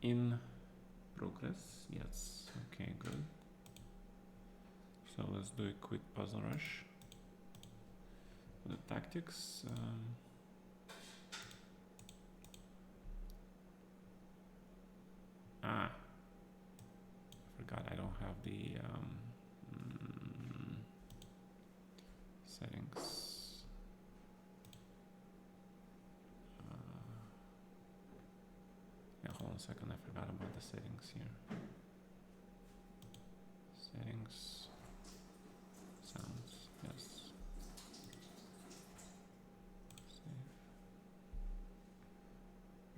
in progress. Yes. Okay, good. So let's do a quick puzzle rush. The tactics. I forgot I don't have the settings. Yeah, hold on a second. I forgot about the settings here. Settings. Sounds. Yes.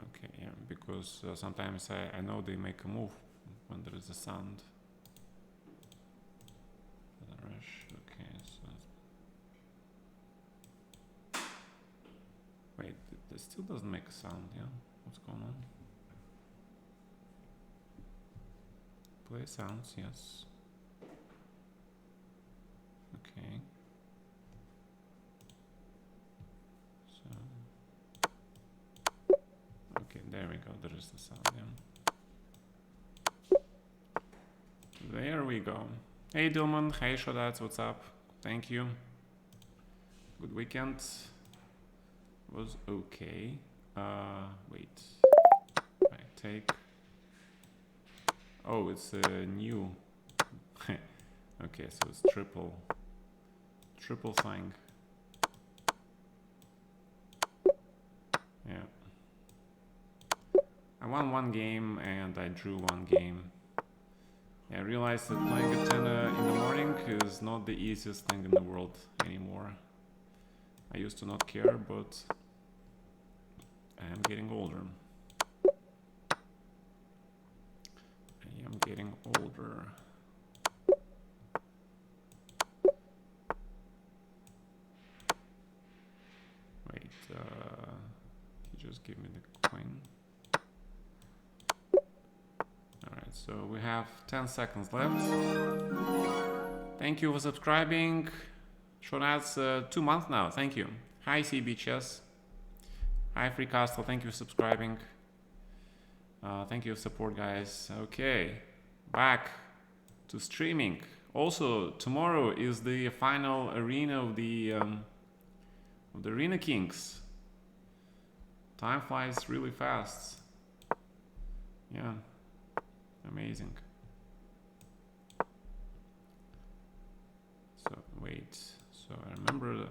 Okay, yeah, because sometimes I know they make a move when there is a sound. Rush. Okay, so wait, this still doesn't make a sound. Yeah, what's going on? Play sounds. Yes. Okay. So. Okay, there we go. There is the sound. Yeah. There we go. Hey Dilman, hey Shodats, what's up? Thank you. Good weekend. Was okay. Wait. I take. Oh, it's new. Okay, so it's triple thing. Yeah. I won one game and I drew one game. I realized that playing at 10 in the morning is not the easiest thing in the world anymore. I used to not care, but I am getting older. I am getting older. Wait, he just gave me the coin. Alright, so we have 10 seconds left. Thank you for subscribing. Short ads 2 months now. Thank you. Hi CB Chess. Hi Free Castle. Thank you for subscribing. Thank you for support, guys. Okay, back to streaming. Also, tomorrow is the final arena of the Arena Kings. Time flies really fast. Yeah, amazing. So wait. So I remember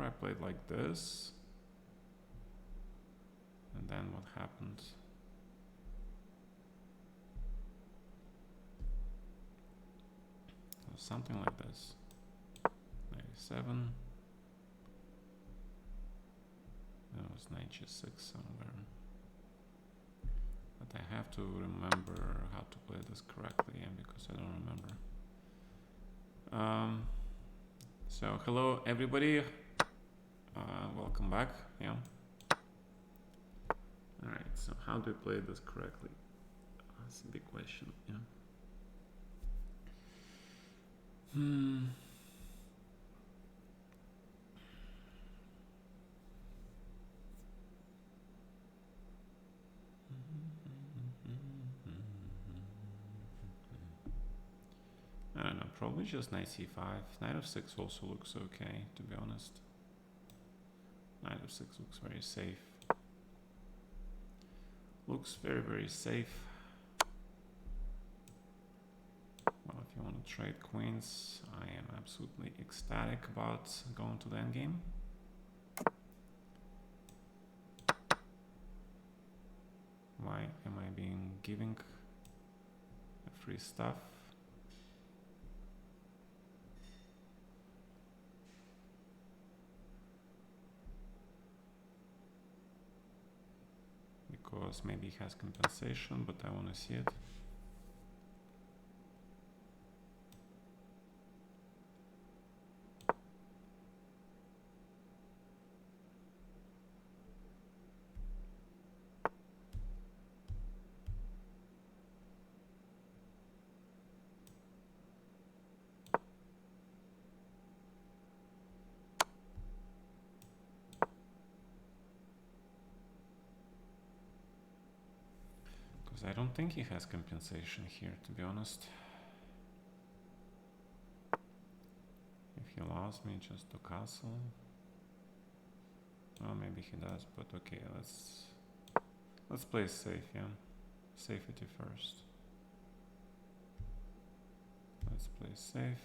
I played like this, and then what happened? Something like this. 97. That was 96 somewhere. But I have to remember how to play this correctly, yeah, because I don't remember. So hello everybody. Welcome back. Yeah. Alright, so how do I play this correctly? That's a big question, yeah. I don't know, probably just knight c5. Knight f6 also looks okay, to be honest. Knight f6 looks very safe. Looks very, very safe. Well, if you want to trade queens, I am absolutely ecstatic about going to the endgame. Why am I being giving free stuff? Because maybe he has compensation, but I want to see it. Because I don't think he has compensation here, to be honest. If he allows me just to castle. Well, maybe he does, but okay, let's play safe, yeah? Safety first. Let's play safe.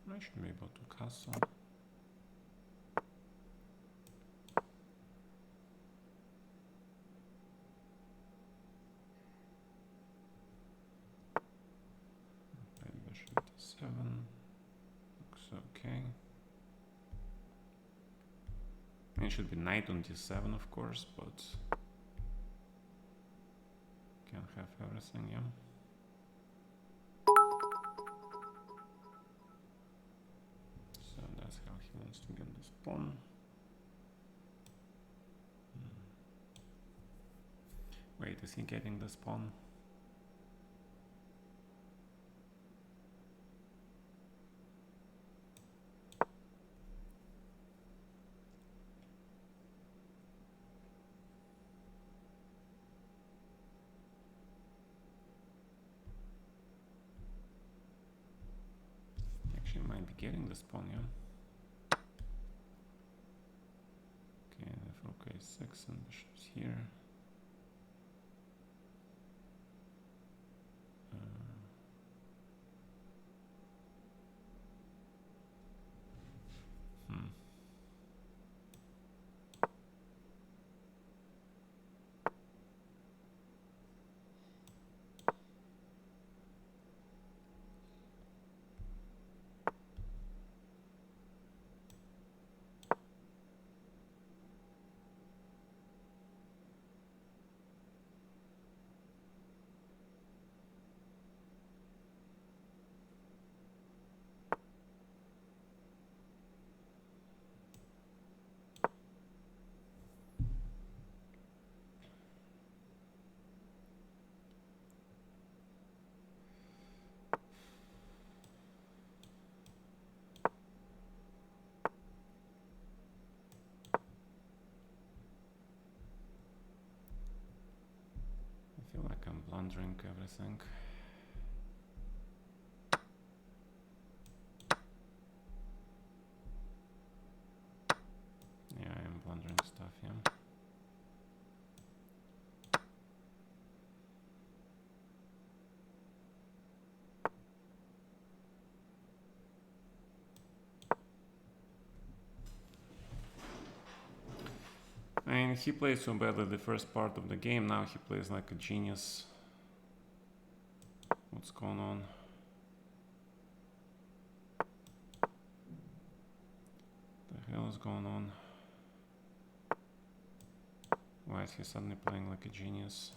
I should be able to castle. Bishop d7. Looks okay. It should be knight on d7, of course, but can't have everything, yeah. So that's how he wants to get this pawn. Wait, is he getting this pawn? Actually, might be getting this pawn, yeah. Okay, if rook a6 and bishop's here. I feel like I'm blundering everything. Yeah, I am blundering stuff, yeah. I mean, he played so badly the first part of the game, now he plays like a genius. What's going on? The hell is going on? Why is he suddenly playing like a genius?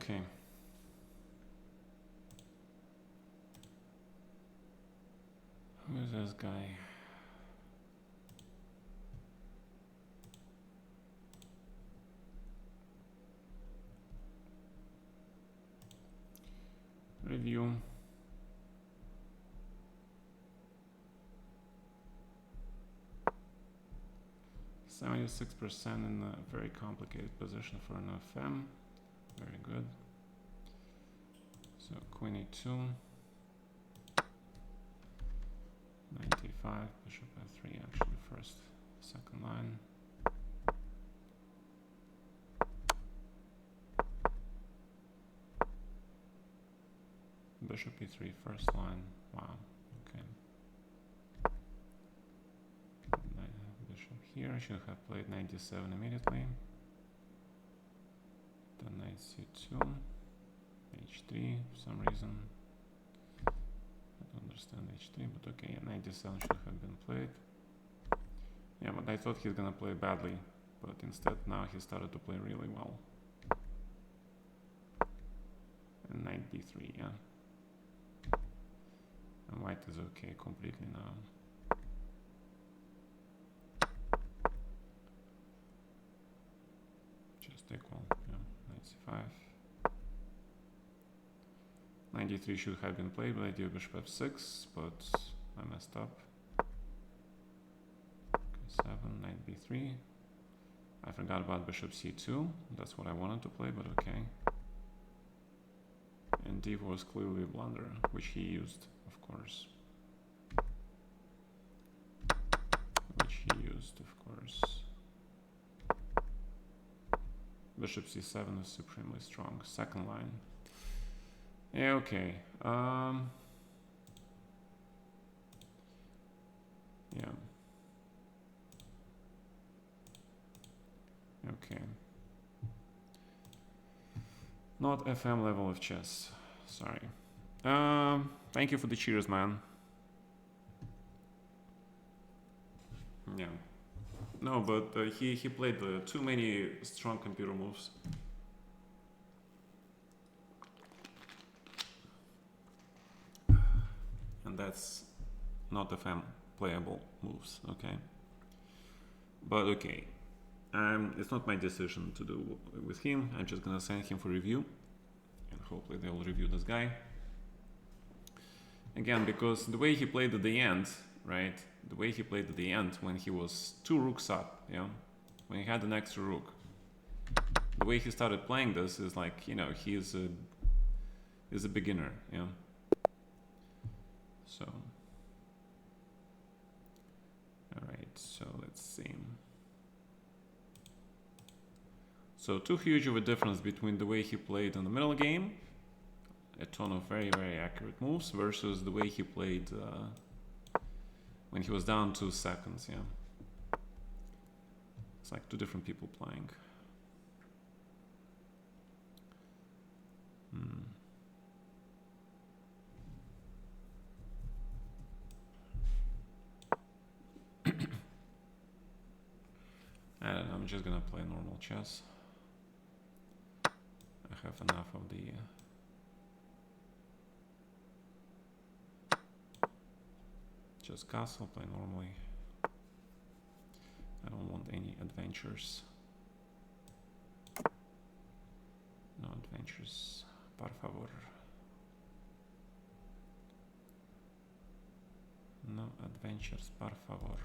Okay. Who is this guy? Review. %76% in a very complicated position for an FM. Very good. So queen e2. 95, bishop f3, actually first, second line. Bishop e3, first line. Wow, okay. Bishop here, I should have played 97 immediately. Then knight c2, h3 for some reason. I don't understand h3, but okay, 97 should have been played. Yeah, but I thought he's gonna play badly, but instead now he started to play really well. And knight d3, yeah. And white is okay completely now. Just equal, yeah, knight c5. 93 should have been played, but I did bishop f6, but I messed up. Okay, 7, knight b3. I forgot about bishop c2, that's what I wanted to play, but okay. And d was clearly a blunder, which he used, of course. Bishop c7 is supremely strong. Second line. Yeah, okay. Yeah. Okay. Not FM level of chess. Sorry. Thank you for the cheers, man. Yeah. No, but he played too many strong computer moves. And that's not FM playable moves, okay? But okay. It's not my decision to do with him. I'm just gonna send him for review. And hopefully they will review this guy. Again, because the way he played at the end, right? The way he played at the end when he was 2 rooks up, yeah? When he had an extra rook. The way he started playing this is like, you know, he's a beginner, yeah? So. Alright, so let's see. So too huge of a difference between the way he played in the middle game, a ton of very, very accurate moves, versus the way he played when he was down 2 seconds, yeah. It's like 2 different people playing. I don't know, I'm just gonna play normal chess. I have enough of the just castle, play normally. I don't want any adventures. No adventures, por favor. No adventures, por favor.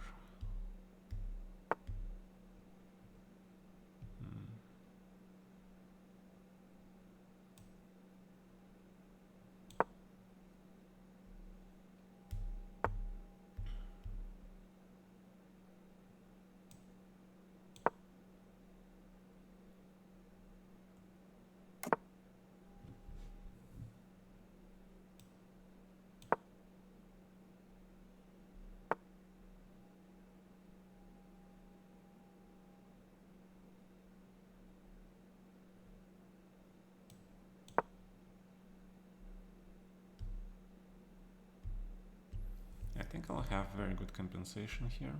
I think I'll have very good compensation here.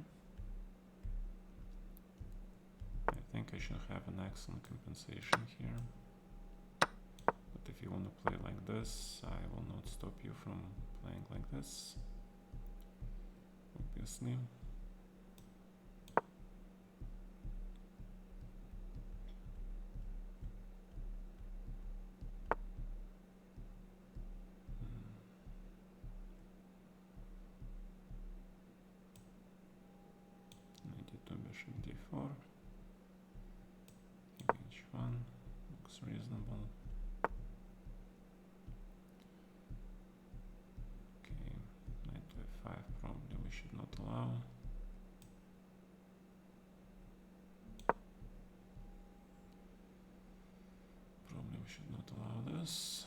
I think I should have an excellent compensation here. this. I will not stop you from playing like this, obviously. Bishop d4, h1 looks reasonable. Okay, knight to f5 probably we should not allow. Probably we should not allow this.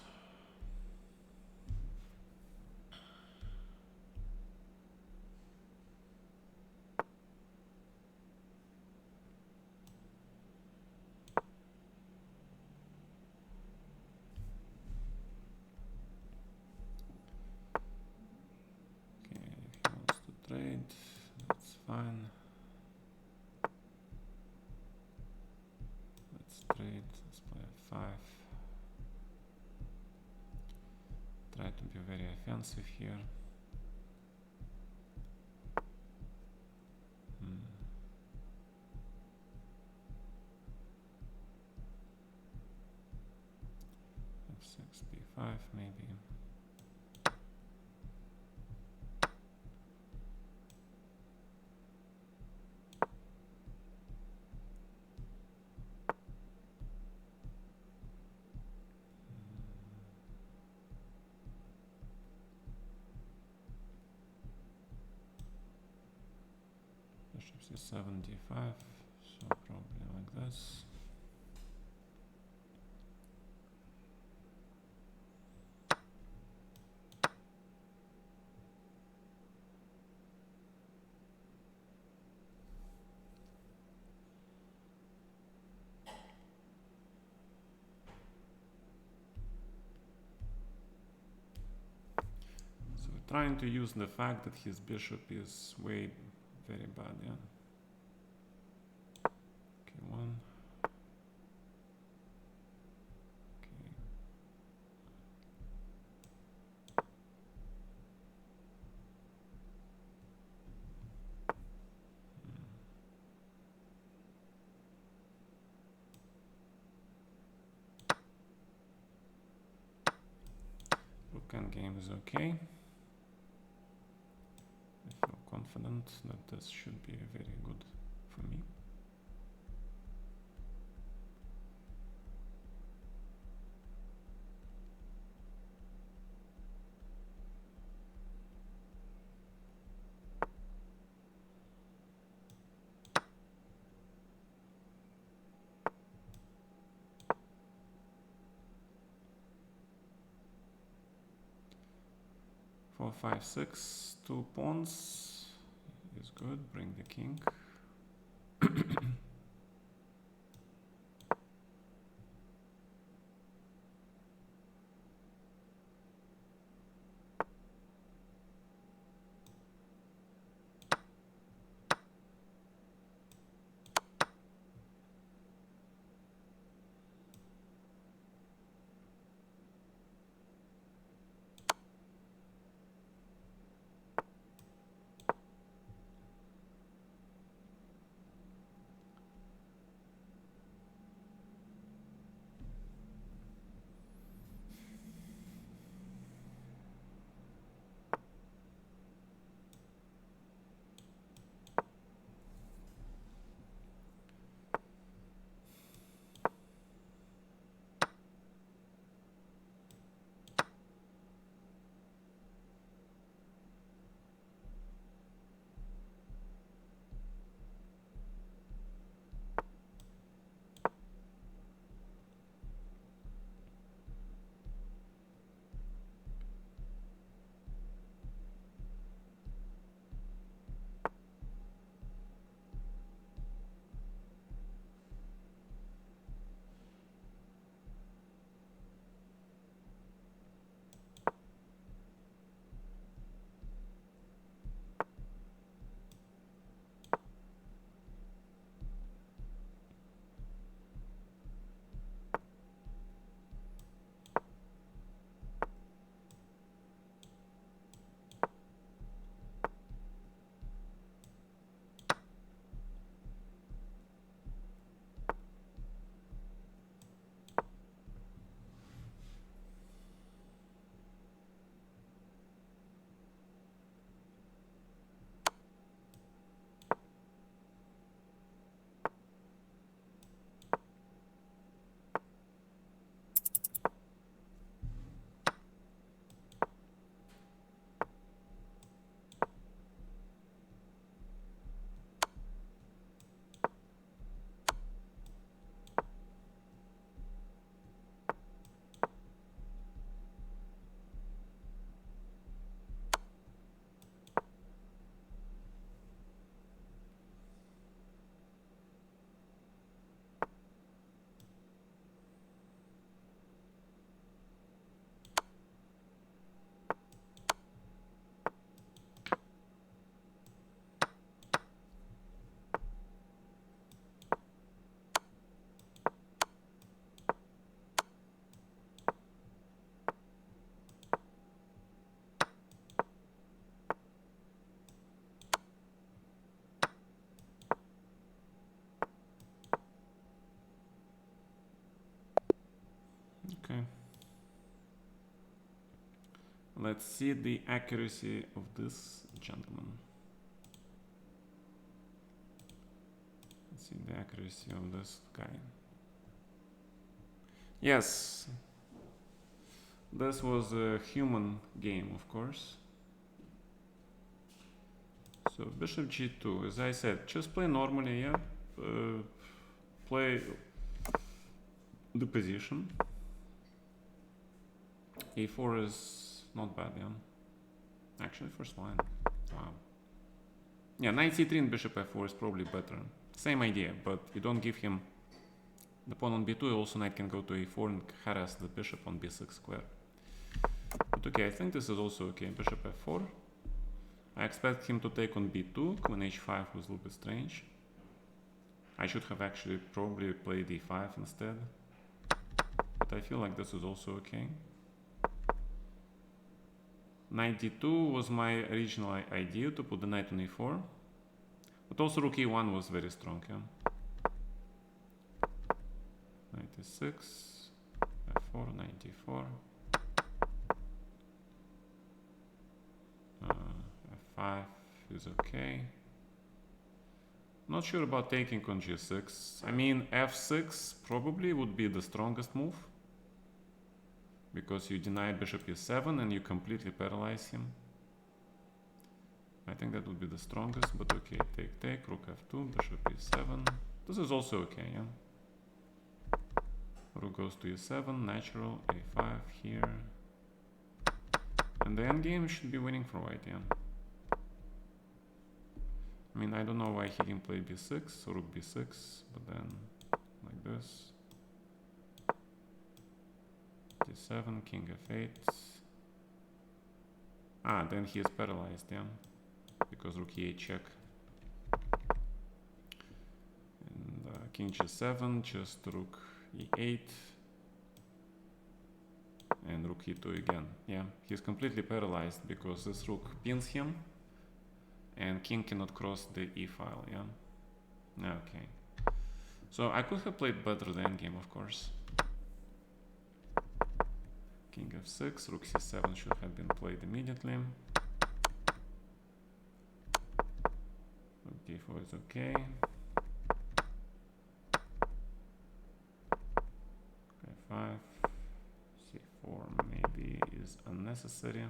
Trade, that's fine. Let's trade, let's play f5. Try to be very offensive here. f6, b5 maybe. Bishop c7, d5, so probably like this. So we're trying to use the fact that his bishop is way very bad, yeah. Okay, one. Okay. Rook endgame is okay. I feel confident that this should be very good for me. Four, five, six, 2 pawns is good. Bring the king. Let's see the accuracy of this gentleman. Let's see the accuracy of this guy. Yes, this was a human game, of course. So bishop g2, as I said, just play normally, yeah. Play the position. a4 is not bad, yeah. Actually, first line. Wow. Yeah, knight c3 and bishop f4 is probably better. Same idea, but you don't give him the pawn on b2. Also, knight can go to a4 and harass the bishop on b6 square. But okay, I think this is also okay. Bishop f4. I expect him to take on b2. Queen h5 was a little bit strange. I should have actually probably played e5 instead. But I feel like this is also okay. Knight d2 was my original idea, to put the knight on e4. But also rook e1 was very strong, yeah. Knight e6, f4, knight d4. F5 is okay. Not sure about taking on g6. I mean, f6 probably would be the strongest move, because you deny bishop e7 and you completely paralyze him. I think that would be the strongest, but okay, take, rook f2, bishop e7. This is also okay, yeah. Rook goes to e7, natural, a5 here. And the endgame should be winning for white, yeah. I mean, I don't know why he didn't play b6, rook b6, but then like this. d7, king f8. Ah, then he is paralyzed, yeah, because rook e8 check. And king g7, just rook e8. And rook e2 again, yeah. He's completely paralyzed because this rook pins him. And king cannot cross the e file, yeah? Okay. So I could have played better the endgame, of course. King f6, rook c7 should have been played immediately. Rook d4 is okay. f5, c4 maybe is unnecessary.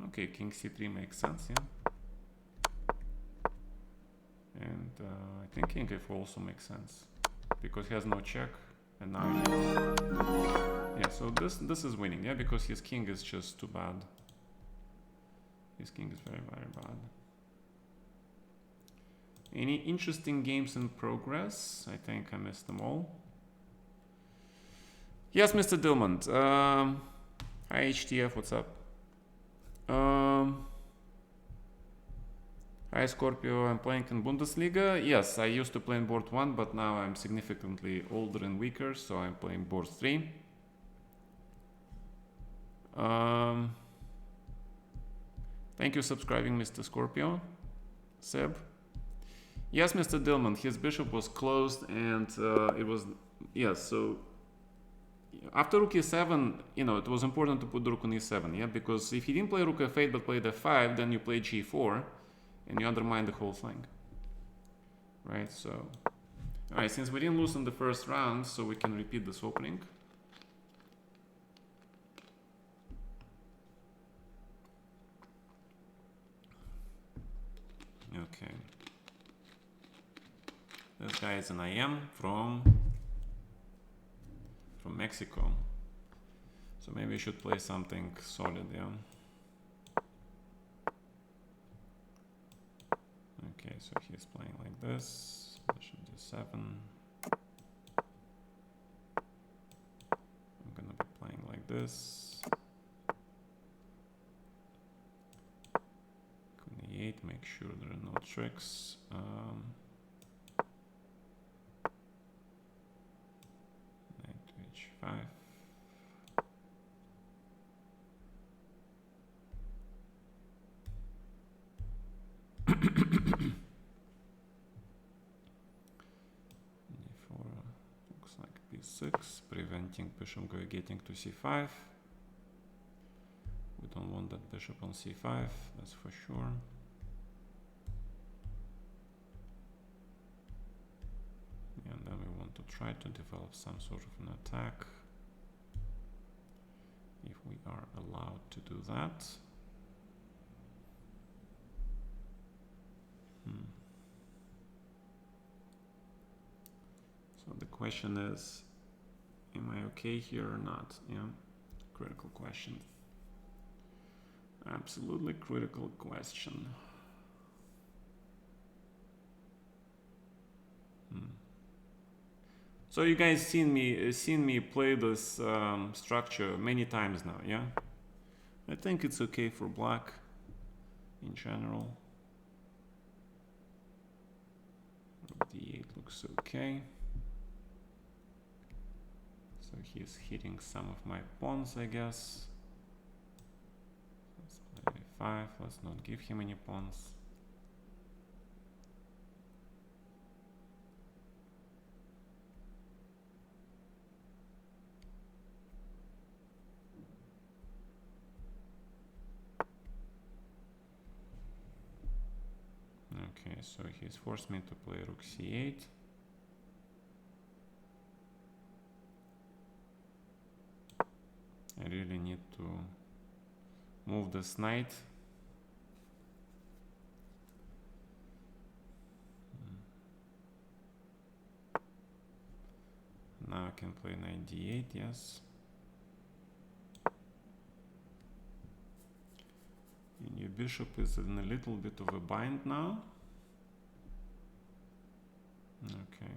Okay, king c3 makes sense, yeah. And I think king f4 also makes sense, because he has no check, and now yeah, so this is winning, yeah, because his king is just too bad. His king is very, very bad. Any interesting games in progress? I think I missed them all. Yes, Mr. Dillman. Hi, HTF, what's up? Hi, Scorpio, I'm playing in Bundesliga. Yes, I used to play in board 1, but now I'm significantly older and weaker, so I'm playing board 3. Thank you for subscribing, Mr. Scorpio. Seb. Yes, Mr. Dillman, his bishop was closed, and it was, yes, so after rook e7, you know, it was important to put the rook on e7, yeah, because if he didn't play rook f8 but played f5, then you play g4 and you undermine the whole thing, right? So, all right, since we didn't lose in the first round, so we can repeat this opening. Okay. This guy is an IM from Mexico. So maybe we should play something solid, yeah. Okay, so he's playing like this. Bishop d7. I'm gonna be playing like this. Queen e8, make sure there are no tricks. Knight to h5. h6, preventing bishop getting to c5. We don't want that bishop on c5, that's for sure. And then we want to try to develop some sort of an attack, if we are allowed to do that. So the question is, am I okay here or not? Yeah, critical question. Absolutely critical question. So you guys seen me play this structure many times now, yeah? I think it's okay for black in general. Rook d8 looks okay. So he's hitting some of my pawns, I guess. Let's play a5, let's not give him any pawns. Okay, so he's forced me to play rook c8. I really need to move this knight. Now I can play knight d8, yes. And your bishop is in a little bit of a bind now. Okay.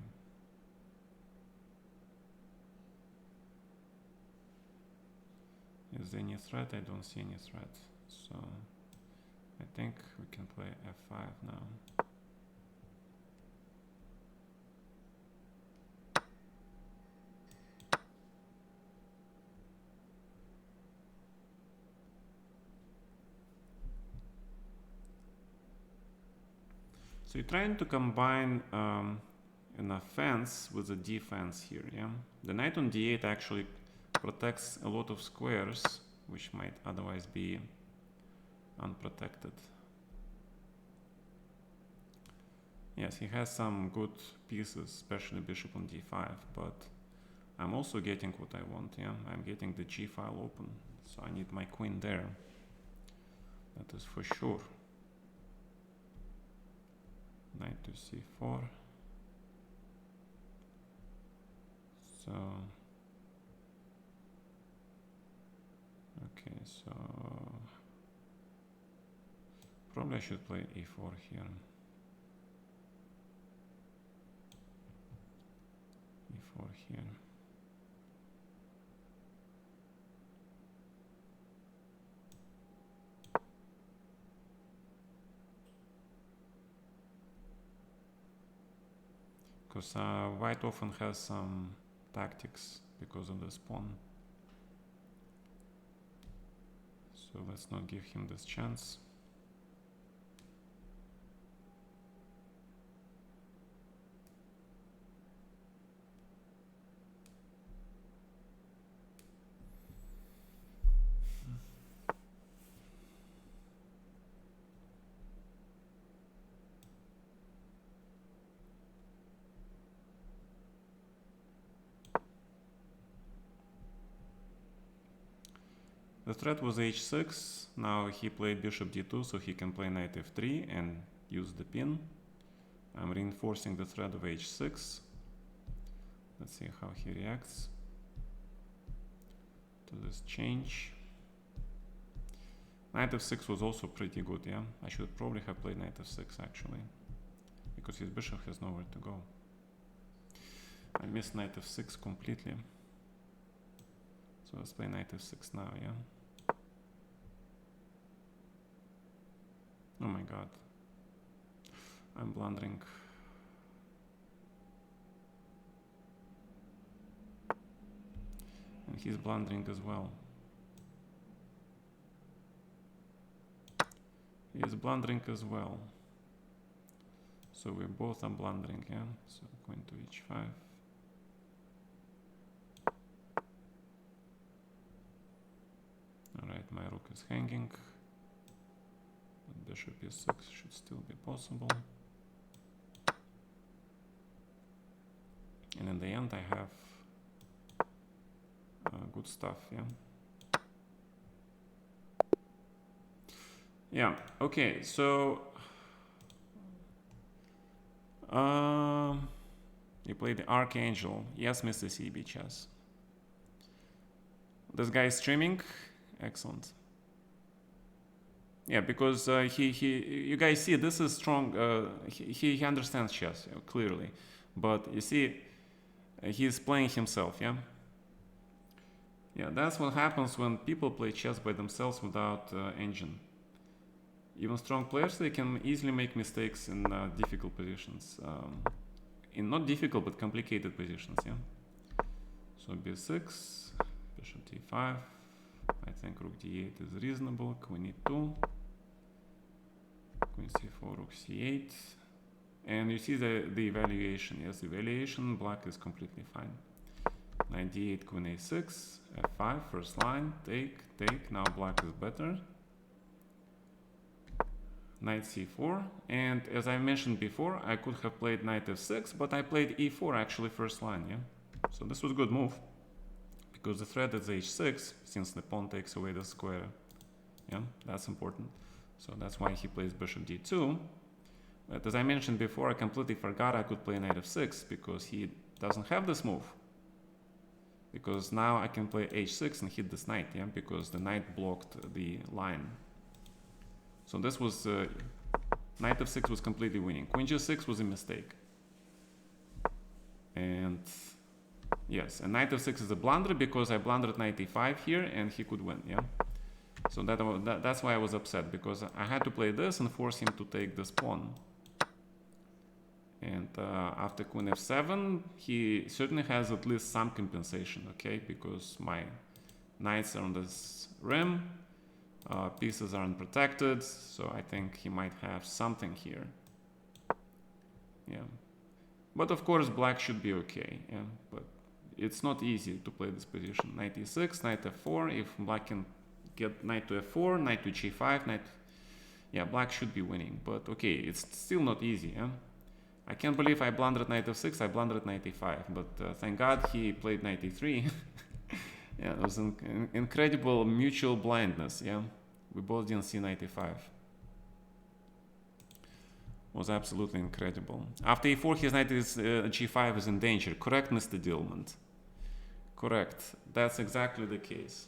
Is there any threat? I don't see any threat. So I think we can play f5 now. So you're trying to combine an offense with a defense here, yeah? The knight on d8 actually protects a lot of squares, which might otherwise be unprotected. Yes, he has some good pieces, especially bishop on d5, but I'm also getting what I want, yeah? I'm getting the g file open, so I need my queen there. That is for sure. Knight to c4. So okay, so probably I should play e4 here. E4 here. Because white often has some tactics because of this pawn. So let's not give him this chance. The threat was h6, now he played bishop d2, so he can play knight f3 and use the pin. I'm reinforcing the threat of h6. Let's see how he reacts to this change. Knight f6 was also pretty good, yeah? I should probably have played knight f6 actually, because his bishop has nowhere to go. I missed knight f6 completely. So let's play knight f6 now, yeah? Oh my god. I'm blundering. And he's blundering as well. He's blundering as well. So we both are blundering, yeah? So going to h5. Right, my rook is hanging. But bishop e6 should still be possible. And in the end I have good stuff, yeah. Yeah, okay, so you play the Archangel. Yes, Mr. CB Chess. This guy is streaming. Excellent. Yeah, because you guys see this is strong. He understands chess clearly, but you see, he's playing himself. Yeah. Yeah, that's what happens when people play chess by themselves without engine. Even strong players, they can easily make mistakes in difficult positions. In not difficult but complicated positions. Yeah. So b6, bishop d5. I think rook d8 is reasonable. Queen e2. Queen c4, rook c8. And you see the evaluation. Yes, the evaluation, black is completely fine. Knight d8, queen a6, f5, first line, take. Now black is better. Knight c4. And as I mentioned before, I could have played knight f6, but I played e4 actually first line, yeah? So this was a good move. Because the threat is h6, since the pawn takes away the square. Yeah, that's important. So that's why he plays bishop d2. But as I mentioned before, I completely forgot I could play knight f6 because he doesn't have this move. Because now I can play h6 and hit this knight, yeah, because the knight blocked the line. So this was knight f6 was completely winning. Queen g6 was a mistake. And yes, and knight f6 is a blunder because I blundered knight e5 here and he could win, yeah. So that's why I was upset, because I had to play this and force him to take this pawn. And after queen f7, he certainly has at least some compensation, okay? Because my knights are on this rim, pieces are unprotected, so I think he might have something here. Yeah. But of course, black should be okay, yeah? But it's not easy to play this position. Knight e6, knight f4, if black can get knight to f4, knight to g5, knight... Yeah, black should be winning, but okay, it's still not easy, yeah? I can't believe I blundered knight f6, I blundered knight e5, but thank God he played knight e3. Yeah, it was an incredible mutual blindness, yeah? We both didn't see knight e5. It was absolutely incredible. After e4, his knight is, g5 is in danger. Correct, Mr. Dillman? Correct. That's exactly the case.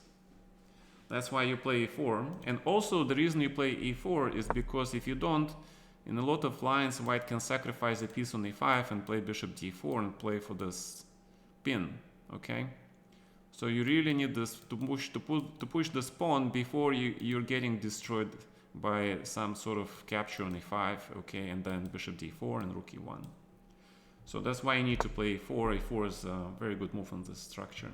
That's why you play e4. And also the reason you play e4 is because if you don't, in a lot of lines, white can sacrifice a piece on e5 and play bishop d4 and play for this pin, okay? So you really need this to push this pawn before you're getting destroyed by some sort of capture on e5, okay? And then bishop d4 and rook e1. So that's why you need to play e4. e4 is a very good move on this structure.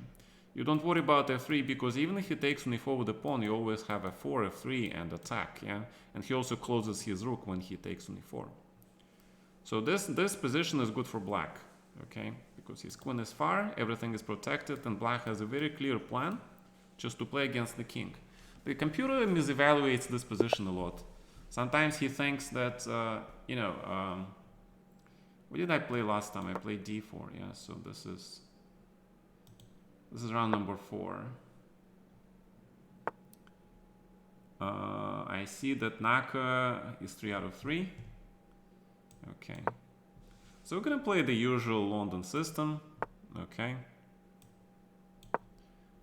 You don't worry about f3 because even if he takes on e4 with the pawn, you always have f4, f3 and attack, yeah? And he also closes his rook when he takes on e4. So this position is good for black, okay? Because his queen is far, everything is protected, and black has a very clear plan just to play against the king. The computer misevaluates this position a lot. Sometimes he thinks that, you know, what did I play last time? I played d4, yeah? So this is round number 4. I see that Naka is 3 out of 3. Okay. So we're gonna play the usual London system. Okay.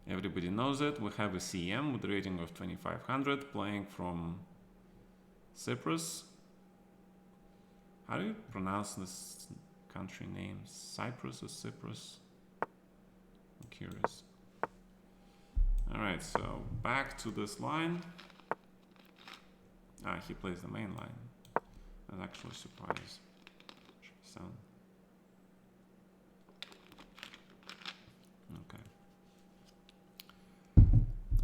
Everybody knows it. We have a CM with a rating of 2500 playing from Cyprus. How do you pronounce this country name? Cyprus or Cyprus? I'm curious. Alright, so back to this line. Ah, he plays the main line. I was actually surprised. Should be 7. Okay.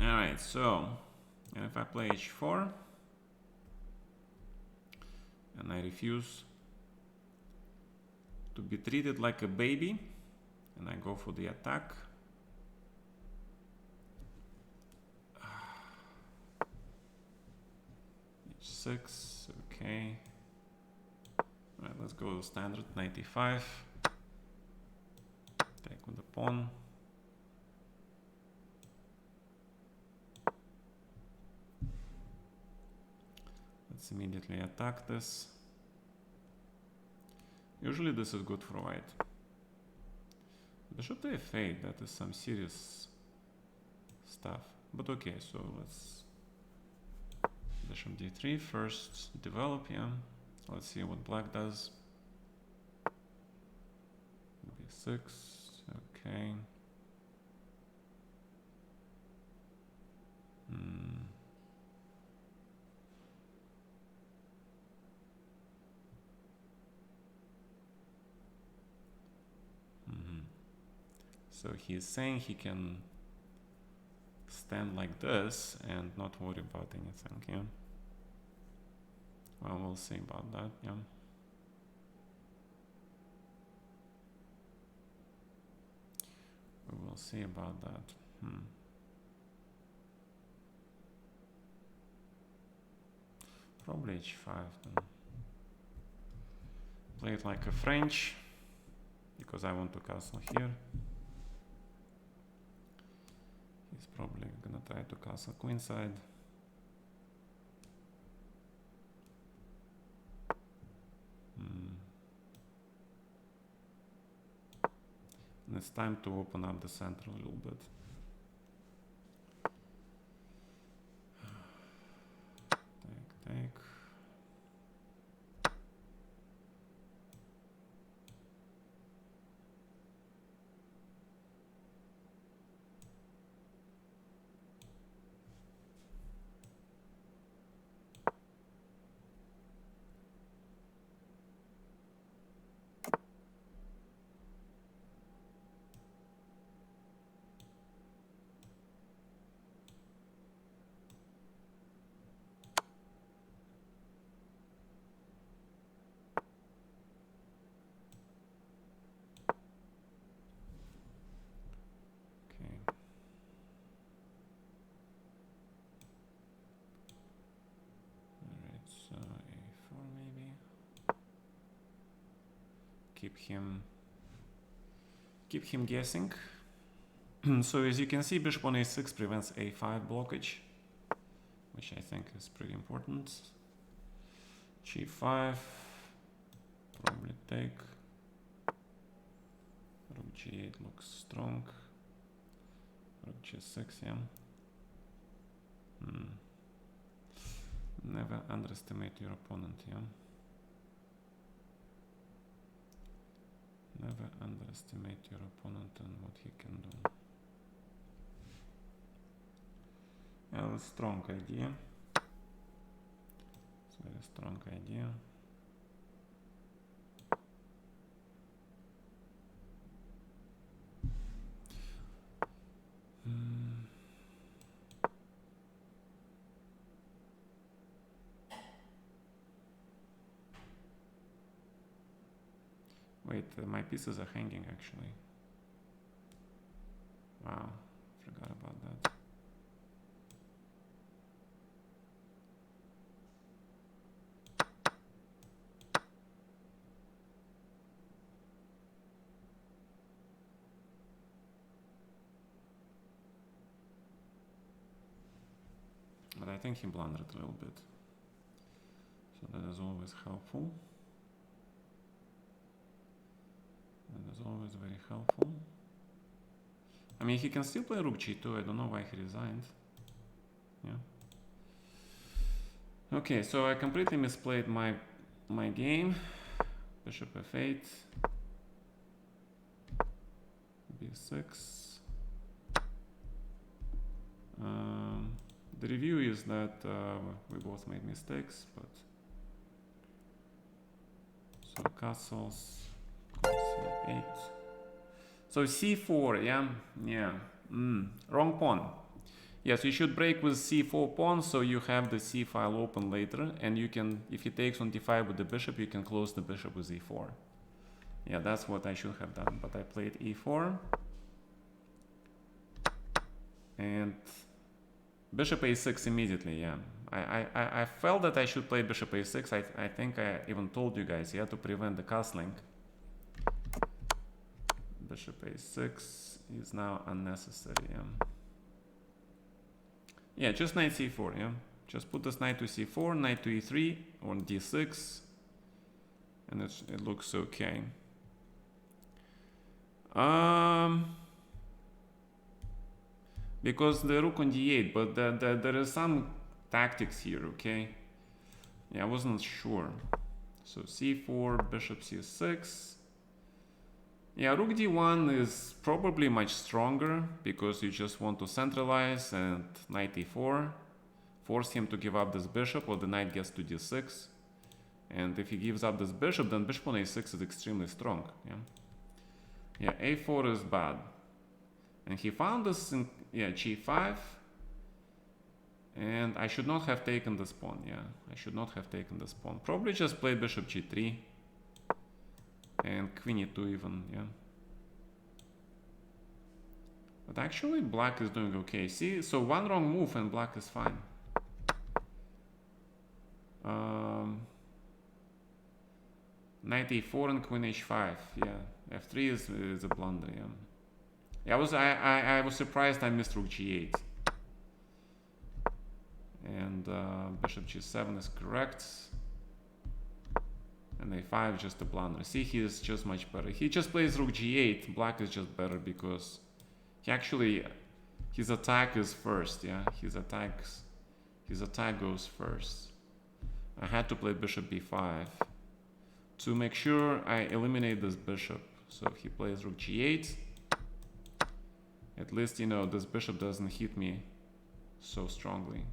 Alright, so and if I play h4 and I refuse to be treated like a baby and I go for the attack, b6. Okay. Right, let's go standard 95. Take with the pawn. Let's immediately attack this. Usually this is good for white. Bishop to f8, that is some serious stuff. But okay, so let's bishop d3 first, develop, yeah. Let's see what black does. b6, okay. So he's saying he can stand like this and not worry about anything, yeah. Well, we'll see about that, yeah. We will see about that. Probably h5 then. Play it like a French, because I want to castle here. He's probably gonna try to castle queenside. And it's time to open up the center a little bit. Take. Keep him guessing. So as you can see, bishop on a6 prevents a5 blockage, which I think is pretty important. g5, probably take. Rook g8 looks strong. Rook g6, yeah. Never underestimate your opponent, yeah. Never underestimate your opponent and what he can do. A strong idea. It's a very strong idea. Wait, my pieces are hanging actually. Wow, forgot about that. But I think he blundered a little bit. So that is always helpful. That is always very helpful. I mean, he can still play rook g2. I don't know why he resigned. Yeah. Okay, so I completely misplayed my game. Bishop f8. b6. The review is that we both made mistakes, but so castles, c8. So c4, yeah. Wrong pawn. Yes, you should break with c4 pawn, so you have the c file open later, and you can, if he takes on d5 with the bishop, you can close the bishop with e4. Yeah, that's what I should have done, but I played e4. And Bishop a6 immediately, yeah. I felt that I should play bishop a6. I think I even told you guys, yeah, to prevent the castling. Bishop a6 is now unnecessary, yeah. Yeah, just knight c4, yeah. Just put this knight to c4, knight to e3, or d6, and it looks okay. Because the rook on d8, but there is some tactics here, okay? Yeah, I wasn't sure. So c4, bishop c6. Yeah, rook d1 is probably much stronger because you just want to centralize, and knight e4. Force him to give up this bishop, or the knight gets to d6. And if he gives up this bishop, then bishop on a6 is extremely strong. Yeah, a4 is bad. And he found this in, yeah, g5. And I should not have taken this pawn, yeah. I should not have taken this pawn. Probably just play bishop g3. And queen e2 even, yeah. But actually black is doing okay. See, so one wrong move and black is fine. Knight e4 and queen h5, yeah. f3 is a blunder, yeah. Yeah, I was surprised I missed rook g8. And bishop g7 is correct. And a5 just a blunder. See, he is just much better. He just plays rook g8. Black is just better because he actually, his attack is first, yeah. His attack goes first. I had to play bishop b5 to make sure I eliminate this bishop. So if he plays rook g8, at least, you know, this bishop doesn't hit me so strongly.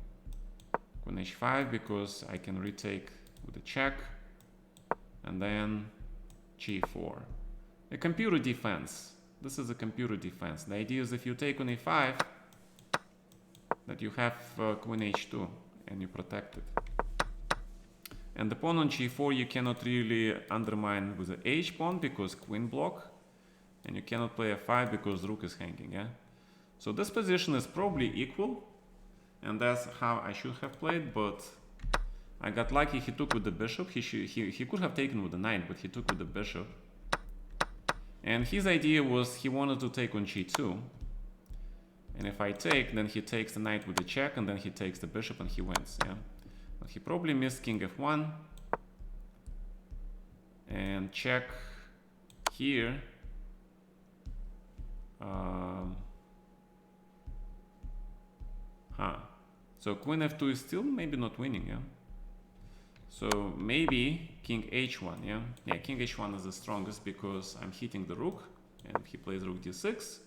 Queen h5 because I can retake with a check. And then g4. A computer defense. This is a computer defense. The idea is if you take on a5, that you have queen h2 and you protect it. And the pawn on g4 you cannot really undermine with the h pawn because queen block. And you cannot play f5 because rook is hanging, yeah? So this position is probably equal. And that's how I should have played, but I got lucky. He took with the bishop. He could have taken with the knight, but he took with the bishop. And his idea was he wanted to take on g2. And if I take, then he takes the knight with the check, and then he takes the bishop and he wins, yeah? But he probably missed king f1. And check here. So queen f2 is still maybe not winning, yeah? So maybe king h1, yeah? Yeah, king h1 is the strongest because I'm hitting the rook, and if he plays rook d6,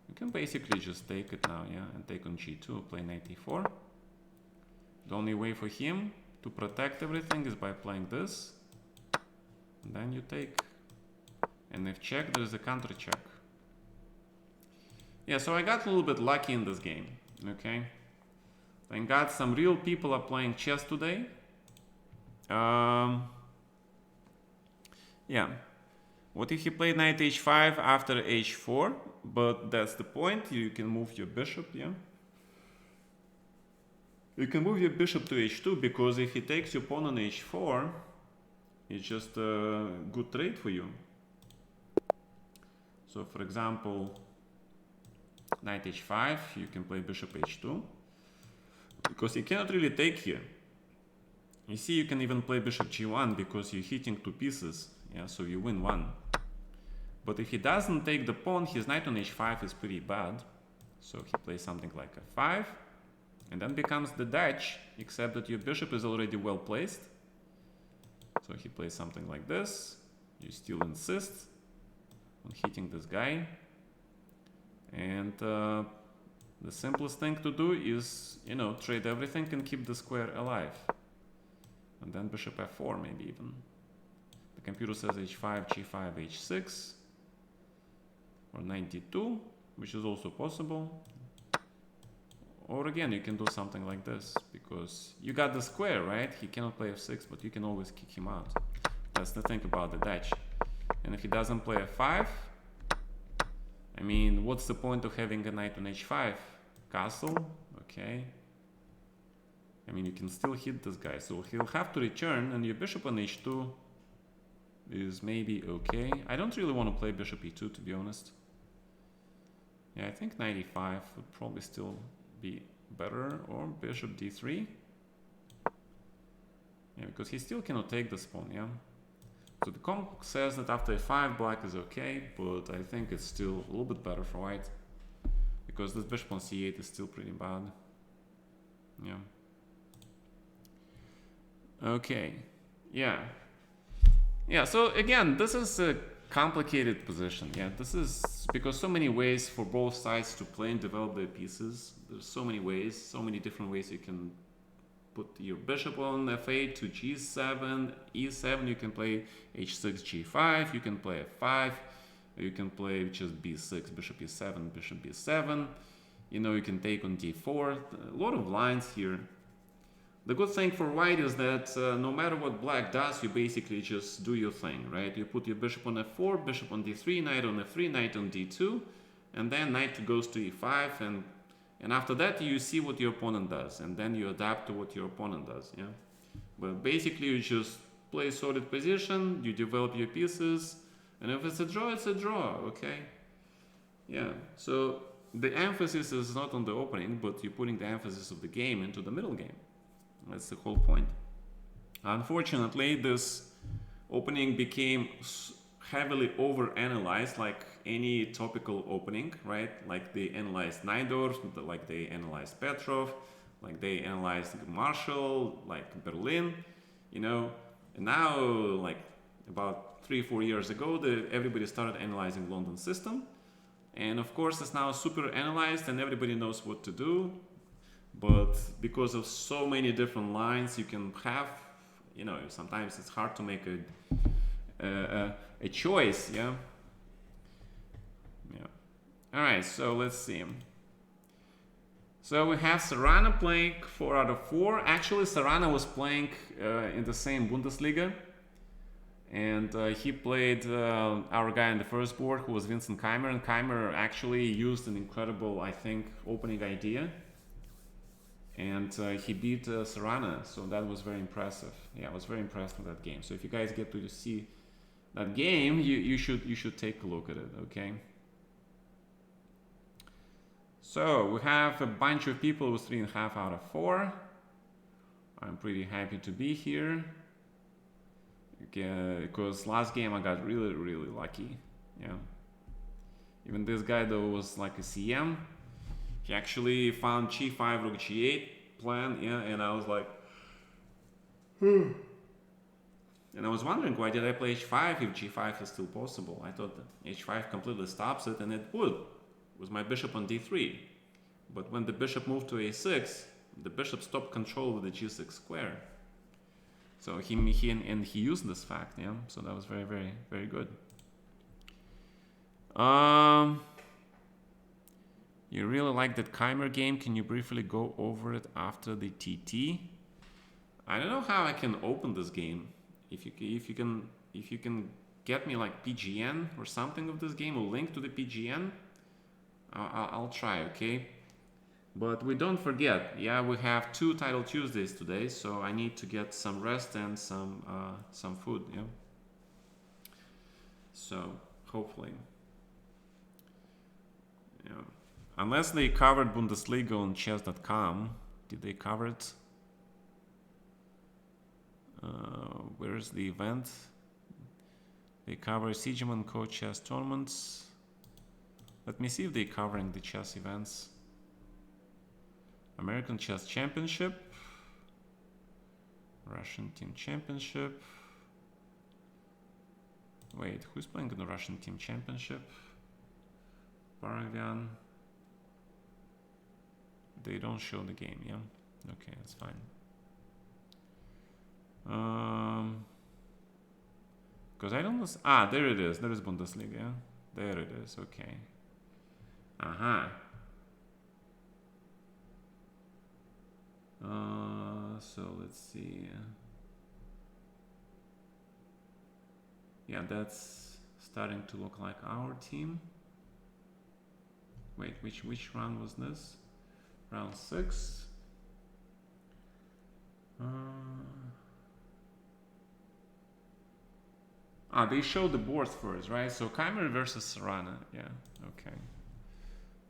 you can basically just take it now, yeah? And take on g2, play knight e4. The only way for him to protect everything is by playing this, and then you take. And if check, there is a counter check. Yeah, so I got a little bit lucky in this game, okay? Thank God some real people are playing chess today. Yeah. What if he played knight h5 after h4? But that's the point. You can move your bishop, yeah? You can move your bishop to h2 because if he takes your pawn on h4, it's just a good trade for you. So for example, knight h5, you can play bishop h2 because you cannot really take here. You see, you can even play bishop g1 because you're hitting two pieces, yeah, so you win one. But if he doesn't take the pawn, his knight on h5 is pretty bad. So he plays something like f5, and then becomes the Dutch, except that your bishop is already well placed. So he plays something like this. You still insist on hitting this guy. And the simplest thing to do is, you know, trade everything and keep the square alive. And then bishop f4 maybe even. The computer says h5, g5, h6. Or knight d2, which is also possible. Or again, you can do something like this, because you got the square, right? He cannot play f6, but you can always kick him out. That's the thing about the Dutch. And if he doesn't play f5, I mean, what's the point of having a knight on h5? Castle? Okay. I mean, you can still hit this guy, so he'll have to return, and your bishop on h2 is maybe okay. I don't really want to play bishop e2, to be honest. Yeah, I think knight e5 would probably still be better, or bishop d3. Yeah, because he still cannot take this pawn, yeah? So the comp says that after a5, black is okay, but I think it's still a little bit better for white, because this bishop on c8 is still pretty bad. Yeah. Okay. Yeah. Yeah, so again, this is a complicated position. Yeah, this is because so many ways for both sides to play and develop their pieces. There's so many ways, so many different ways you can put your bishop on f8 to g7, e7, you can play h6, g5, you can play f5, you can play just b6, bishop e7, bishop b7, you know, you can take on d4, a lot of lines here. The good thing for white is that no matter what black does, you basically just do your thing, right? You put your bishop on f4, bishop on d3, knight on f3, knight on d2, and then knight goes to e5, and after that, you see what your opponent does, and then you adapt to what your opponent does, yeah? But basically, you just play solid position, you develop your pieces, and if it's a draw, it's a draw, okay? Yeah, so the emphasis is not on the opening, but you're putting the emphasis of the game into the middle game. That's the whole point. Unfortunately, this opening became heavily over-analyzed, like any topical opening, right? Like they analyzed Najdorf, like they analyzed Petrov, like they analyzed Marshall, like Berlin, you know. And now, like about 3-4 years ago, everybody started analyzing London system. And of course, it's now super analyzed and everybody knows what to do. But because of so many different lines you can have, you know, sometimes it's hard to make a choice, yeah? Yeah. All right, so let's see. So we have Serrano playing 4 out of 4. Actually, Serrano was playing in the same Bundesliga. And he played our guy on the first board, who was Vincent Keimer. And Keimer actually used an incredible, I think, opening idea. And he beat Serrano, so that was very impressive. Yeah, I was very impressed with that game. So if you guys get to see that game, you should take a look at it, okay? So we have a bunch of people with 3.5 out of 4. I'm pretty happy to be here. Because last game I got really lucky. Yeah. Even this guy though was like a CM. He actually found g5 rook g8 plan, yeah, and I was like, and I was wondering, why did I play h5 if g5 is still possible? I thought that h5 completely stops it, and it would, with my bishop on d3. But when the bishop moved to a6, the bishop stopped control with the g6 square. So he used this fact, yeah. So that was very good. You really like that Keimer game? Can you briefly go over it after the TT? I don't know how I can open this game. If you can get me like PGN or something of this game, or link to the PGN, I'll try, okay? But we don't forget, yeah, we have 2 Title Tuesdays today, so I need to get some rest and some food, yeah. So hopefully, yeah. Unless they covered Bundesliga on chess.com. Did they cover it? Where's the event? They cover Siegemann Co chess tournaments. Let me see if they're covering the chess events. American Chess Championship. Russian Team Championship. Wait, who's playing in the Russian Team Championship? Paravian. They don't show the game, yeah? Okay, that's fine. Because I don't know. Ah, there it is. There is Bundesliga. There it is. Okay. So let's see. Yeah, that's starting to look like our team. Wait, which round was this? round 6. They showed the boards first, right? So Chimera versus Serrana. Yeah, okay.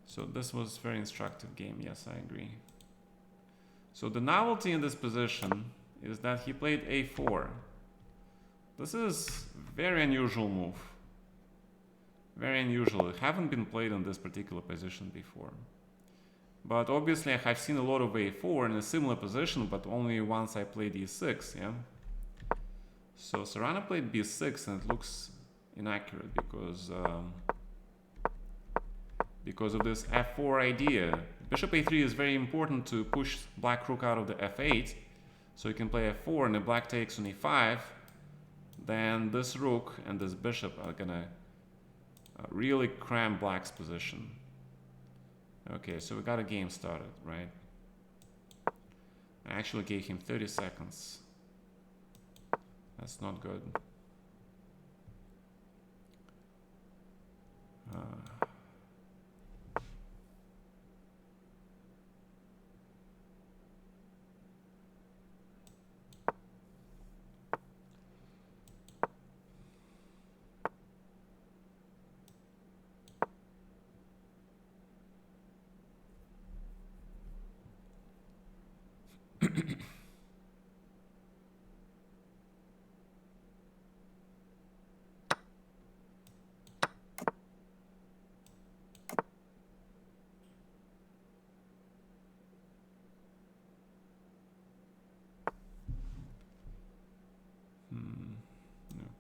So this was very instructive game. Yes, I agree. So the novelty in this position is that he played a4. This is very unusual move. Very unusual. It haven't been played in this particular position before. But obviously I have seen a lot of a4 in a similar position, but only once I played e6, yeah? So Serrano played b6 and it looks inaccurate because of this f4 idea. Bishop a3 is very important to push black rook out of the f8. So you can play f4 and if black takes on e5, then this rook and this bishop are gonna really cram black's position. Okay, so we got a game started, right? I actually gave him 30 seconds. That's not good.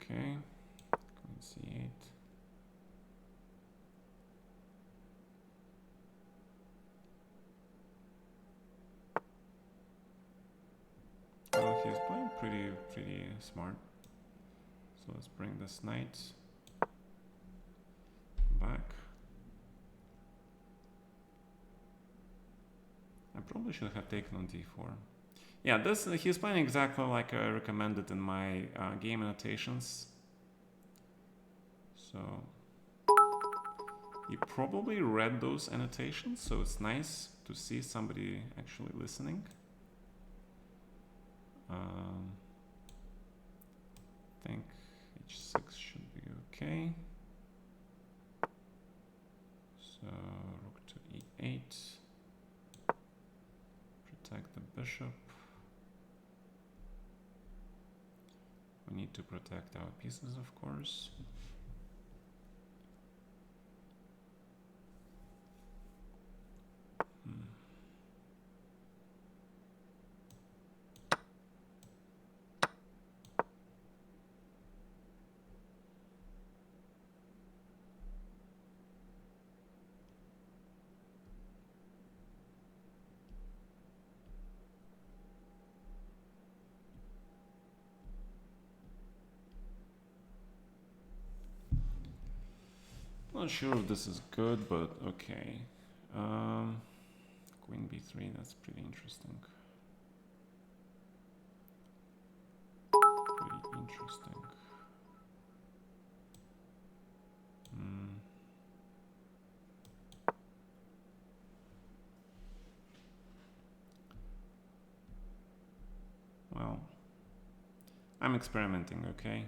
Okay, queen c8. Well, he's playing pretty smart. So let's bring this knight back. I probably should have taken on d4. Yeah, this he's playing exactly like I recommended in my game annotations. So he probably read those annotations, so it's nice to see somebody actually listening. I think h6 should be okay. So rook to e8. Protect the bishop. We need to protect our pieces, of course. Not sure if this is good, but okay. Queen b3, that's pretty interesting. Pretty interesting. Well, I'm experimenting, okay?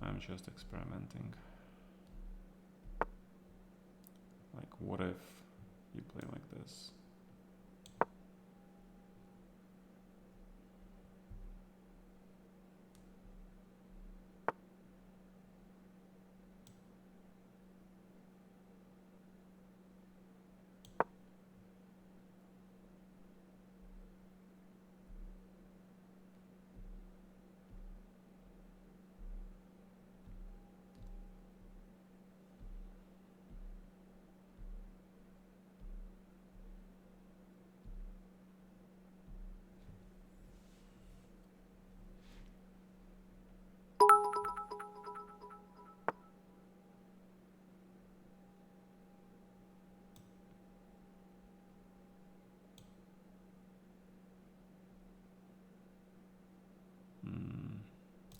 I'm just experimenting. Like, what if you play like this?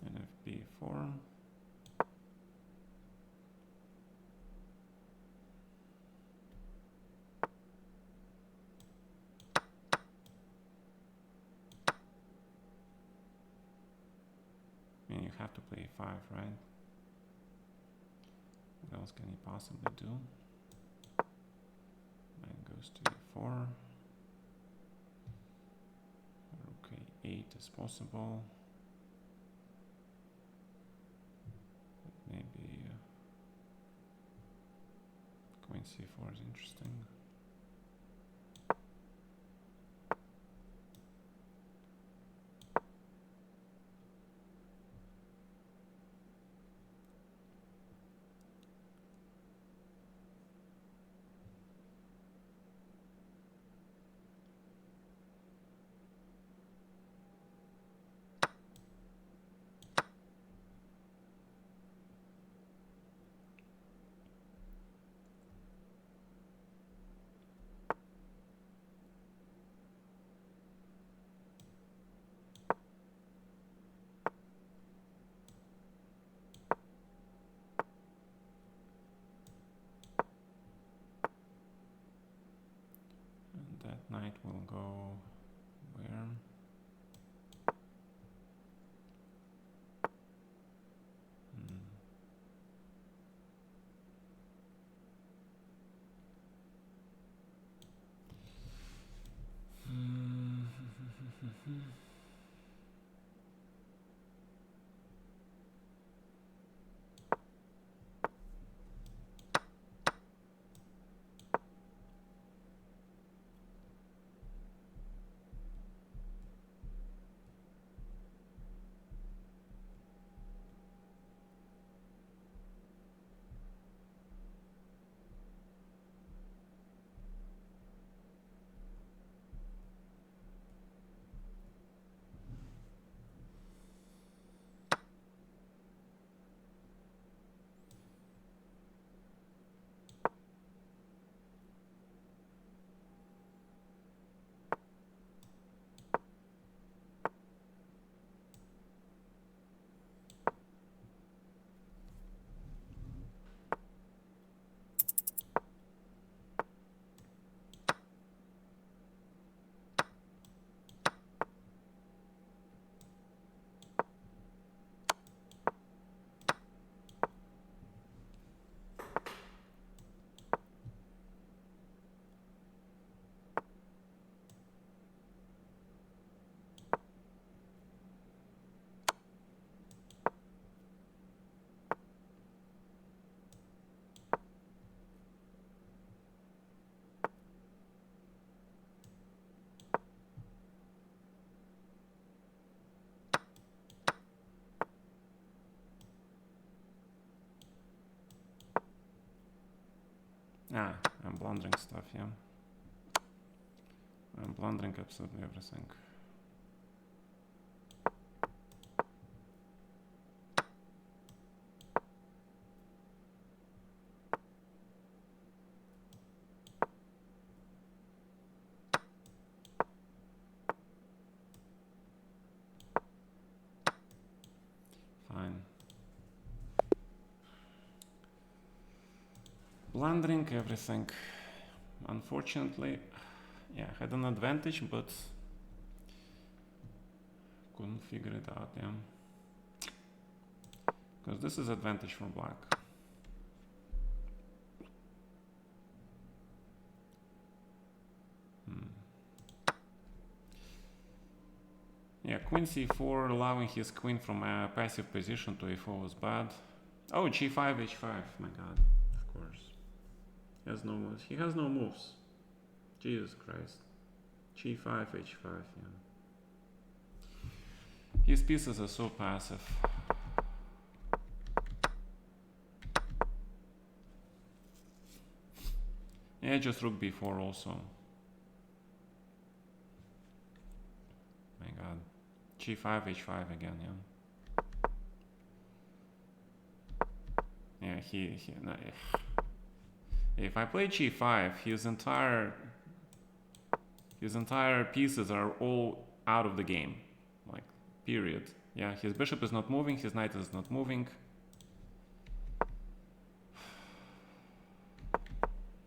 NFB4. you have to play e5, right? What else can he possibly do? Knight goes to e4. Rook a8 is possible. Maybe queen c4 is interesting. That knight will go where? Ah, I'm blundering stuff, yeah. I'm blundering absolutely everything. Fine. Blundering everything. Unfortunately, yeah, had an advantage, but couldn't figure it out, yeah. Because this is advantage for black. Yeah, queen c4, allowing his queen from a passive position to a4 was bad. Oh, g5, h5, my god, of course. He has no moves. He has no moves. Jesus Christ. g5, h5, yeah. His pieces are so passive. Yeah, just rook b4 also. My god. g5, h5 again, yeah. Yeah, no, if I play g5, his entire pieces are all out of the game. Like, period. Yeah, his bishop is not moving, his knight is not moving.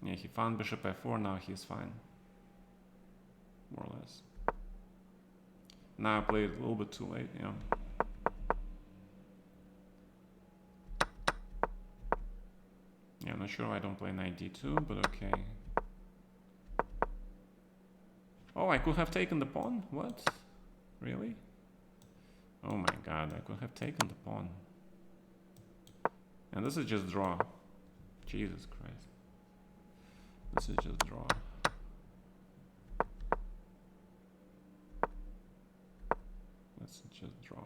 Yeah, he found bishop f4, now he's fine. More or less. Now I played a little bit too late, yeah. Yeah, not sure why I don't play knight d2, but okay. Oh, I could have taken the pawn? What? Really? Oh my god, I could have taken the pawn. And this is just draw. Jesus Christ. This is just draw. Let's just draw.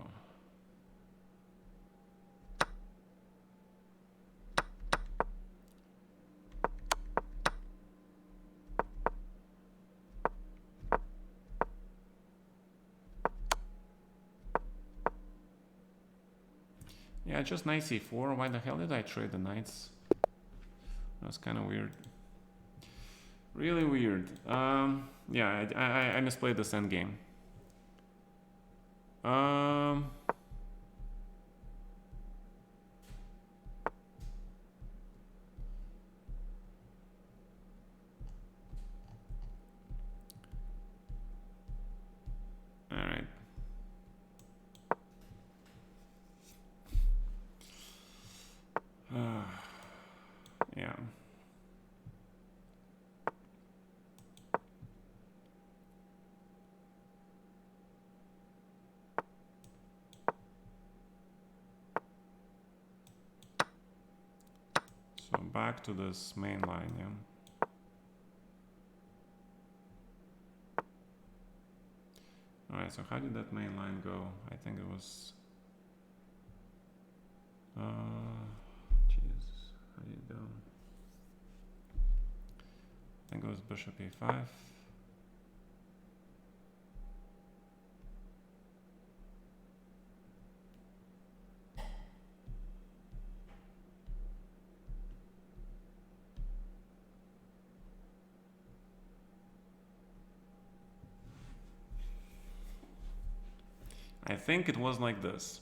Yeah, just knight c4. Why the hell did I trade the knights? That's kind of weird. Really weird. Yeah, I misplayed this endgame. Alright. Yeah. So back to this main line, yeah. Alright, so how did that main line go? I think it was... Jesus, how did it go? I think it was bishop e5. I think it was like this.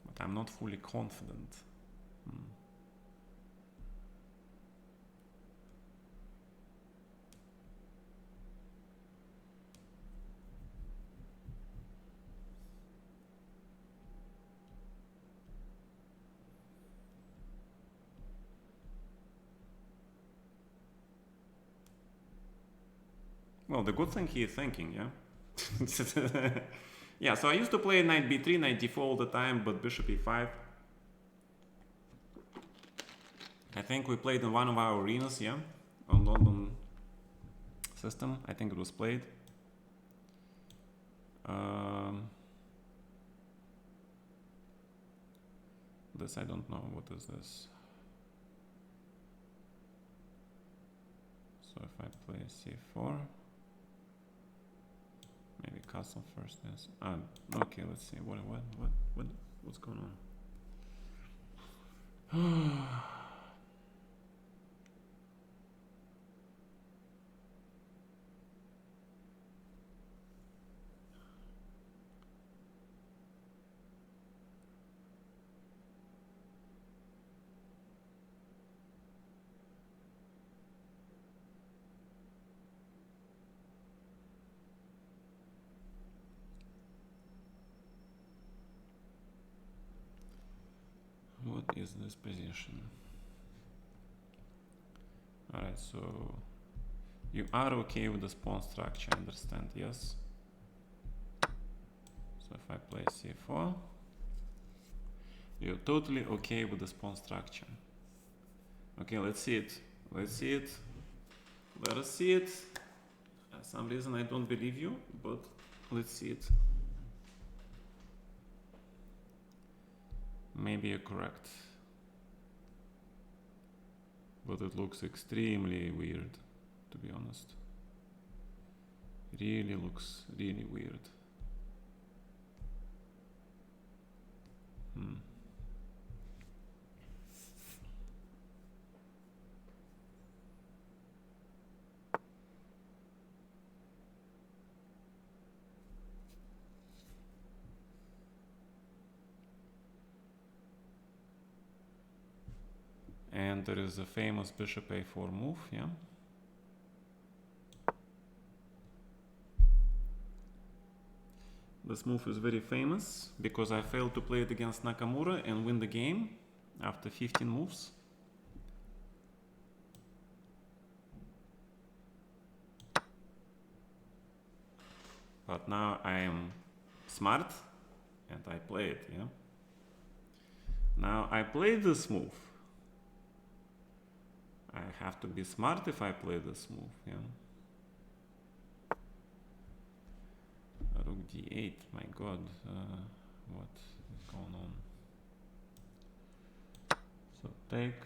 But I'm not fully confident. Well, the good thing he is thinking, yeah? Yeah, so I used to play knight b3, knight d4 all the time, but bishop e5. I think we played in one of our arenas, yeah? On London system, I think it was played. This I don't know, what is this? So if I play c4, maybe castle first, yes. Okay, let's see, what's going on? What is this position? Alright, so you are okay with the pawn structure, I understand, yes? So if I play c4, you're totally okay with the pawn structure. Okay, let's see it. Let's see it. Let us see it. For some reason I don't believe you, but let's see it. Maybe you're correct. But it looks extremely weird, to be honest. Really looks really weird. And there is a famous bishop a4 move, yeah? This move is very famous because I failed to play it against Nakamura and win the game. after 15 moves. But now I am smart and I play it, yeah. Now I play this move. I have to be smart if I play this move, yeah. Rook d8, my god, what is going on? So take,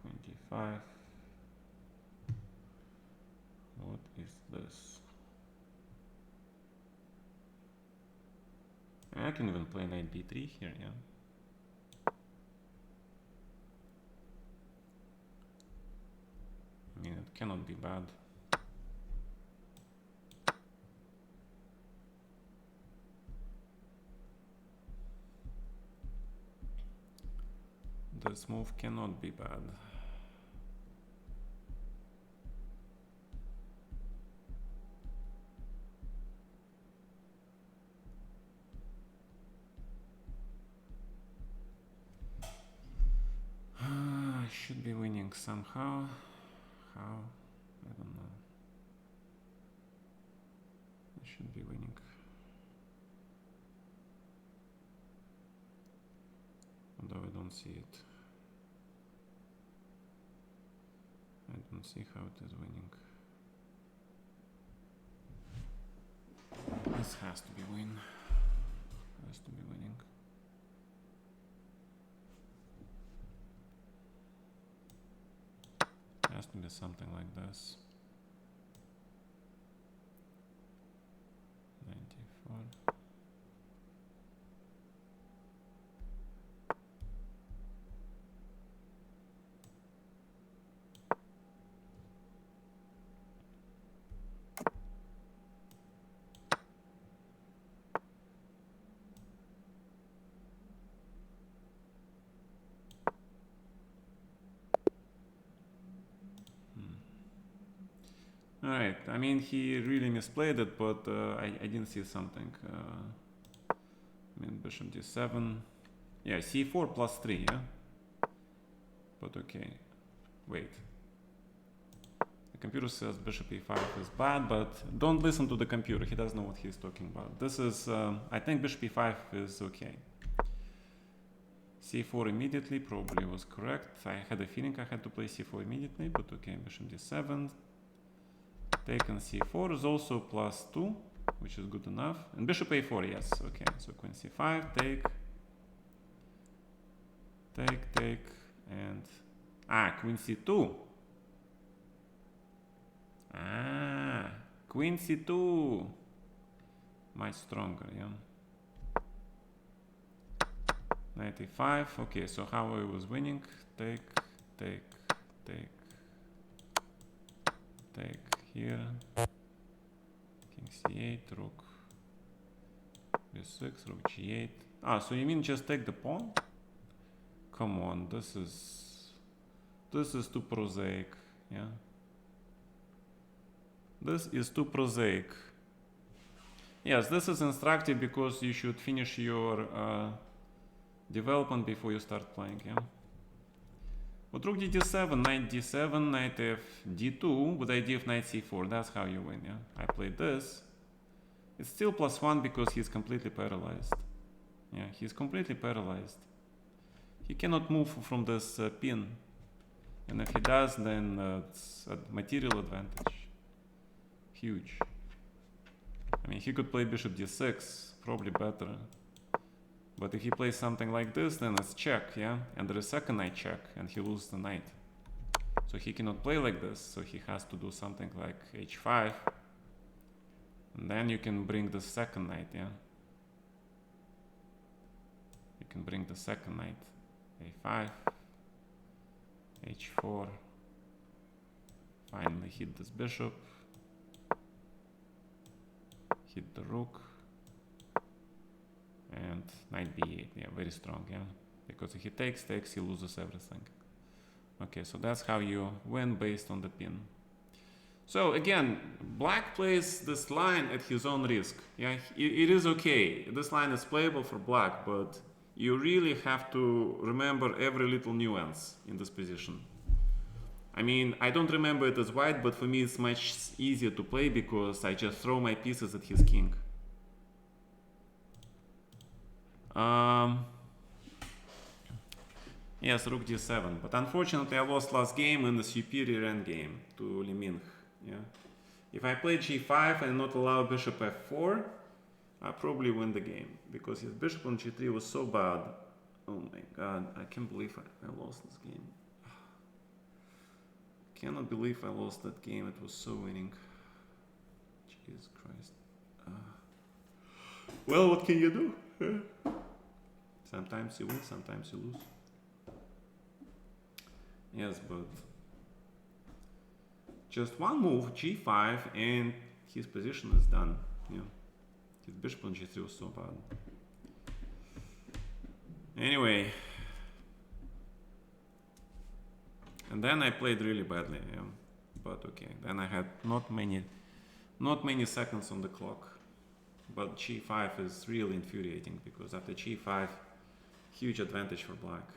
queen d5. What is this? I can even play knight b3 here, yeah. I mean, it cannot be bad. This move cannot be bad. I should be winning somehow. How? I don't know. I should be winning. Although I don't see it. I don't see how it is winning. This has to be win. Has to be winning. Has to be something like this. 94. Alright, I mean, he really misplayed it, but I didn't see something. I mean, bishop d7. Yeah, c4 plus 3, yeah? But okay, wait. The computer says bishop e5 is bad, but don't listen to the computer. He doesn't know what he's talking about. This is, I think bishop e5 is okay. c4 immediately probably was correct. I had a feeling I had to play c4 immediately, but okay, bishop d7. Taken c4 is also plus 2, which is good enough. And bishop a4, yes, okay. So queen c5, take, and queen c2. Queen c2. Much stronger, yeah. Knight e5. Okay, so how I was winning? Take here. King c8, rook b6, rook g8. So you mean just take the pawn? Come on, this is too prosaic, yeah. This is too prosaic. Yes, this is instructive because you should finish your development before you start playing, yeah. But rook d7, knight d7, knight f d2 with the idea of knight c4. That's how you win, yeah. I played this. It's still +1 because he's completely paralyzed. Yeah, he's completely paralyzed. He cannot move from this pin. And if he does, then it's a material advantage. Huge. I mean, he could play bishop d6, probably better. But if he plays something like this, then it's check, yeah? And there is second knight check, and he loses the knight. So he cannot play like this, so he has to do something like h5. And then you can bring the second knight, yeah? You can bring the second knight. a5, h4. Finally hit this bishop. Hit the rook. And knight b8, yeah, very strong, yeah. Because if he takes, he loses everything. Okay, so that's how you win based on the pin. So again, black plays this line at his own risk. Yeah, it is okay. This line is playable for black, but you really have to remember every little nuance in this position. I mean, I don't remember it as white, but for me it's much easier to play because I just throw my pieces at his king. Yes, rook d7, but unfortunately I lost last game in the superior endgame to Liming. Yeah. If I play g5 and not allow bishop f4, I probably win the game because his bishop on g3 was so bad. Oh my god, I can't believe I lost this game. Cannot believe I lost that game, it was so winning. Jesus Christ. Well, what can you do? Sometimes you win, sometimes you lose. Yes, but just one move, g5, and his position is done. Yeah. His bishop on g3 was so bad. Anyway. And then I played really badly, yeah. But okay, then I had not many seconds on the clock. But g5 is really infuriating because after g5, huge advantage for black.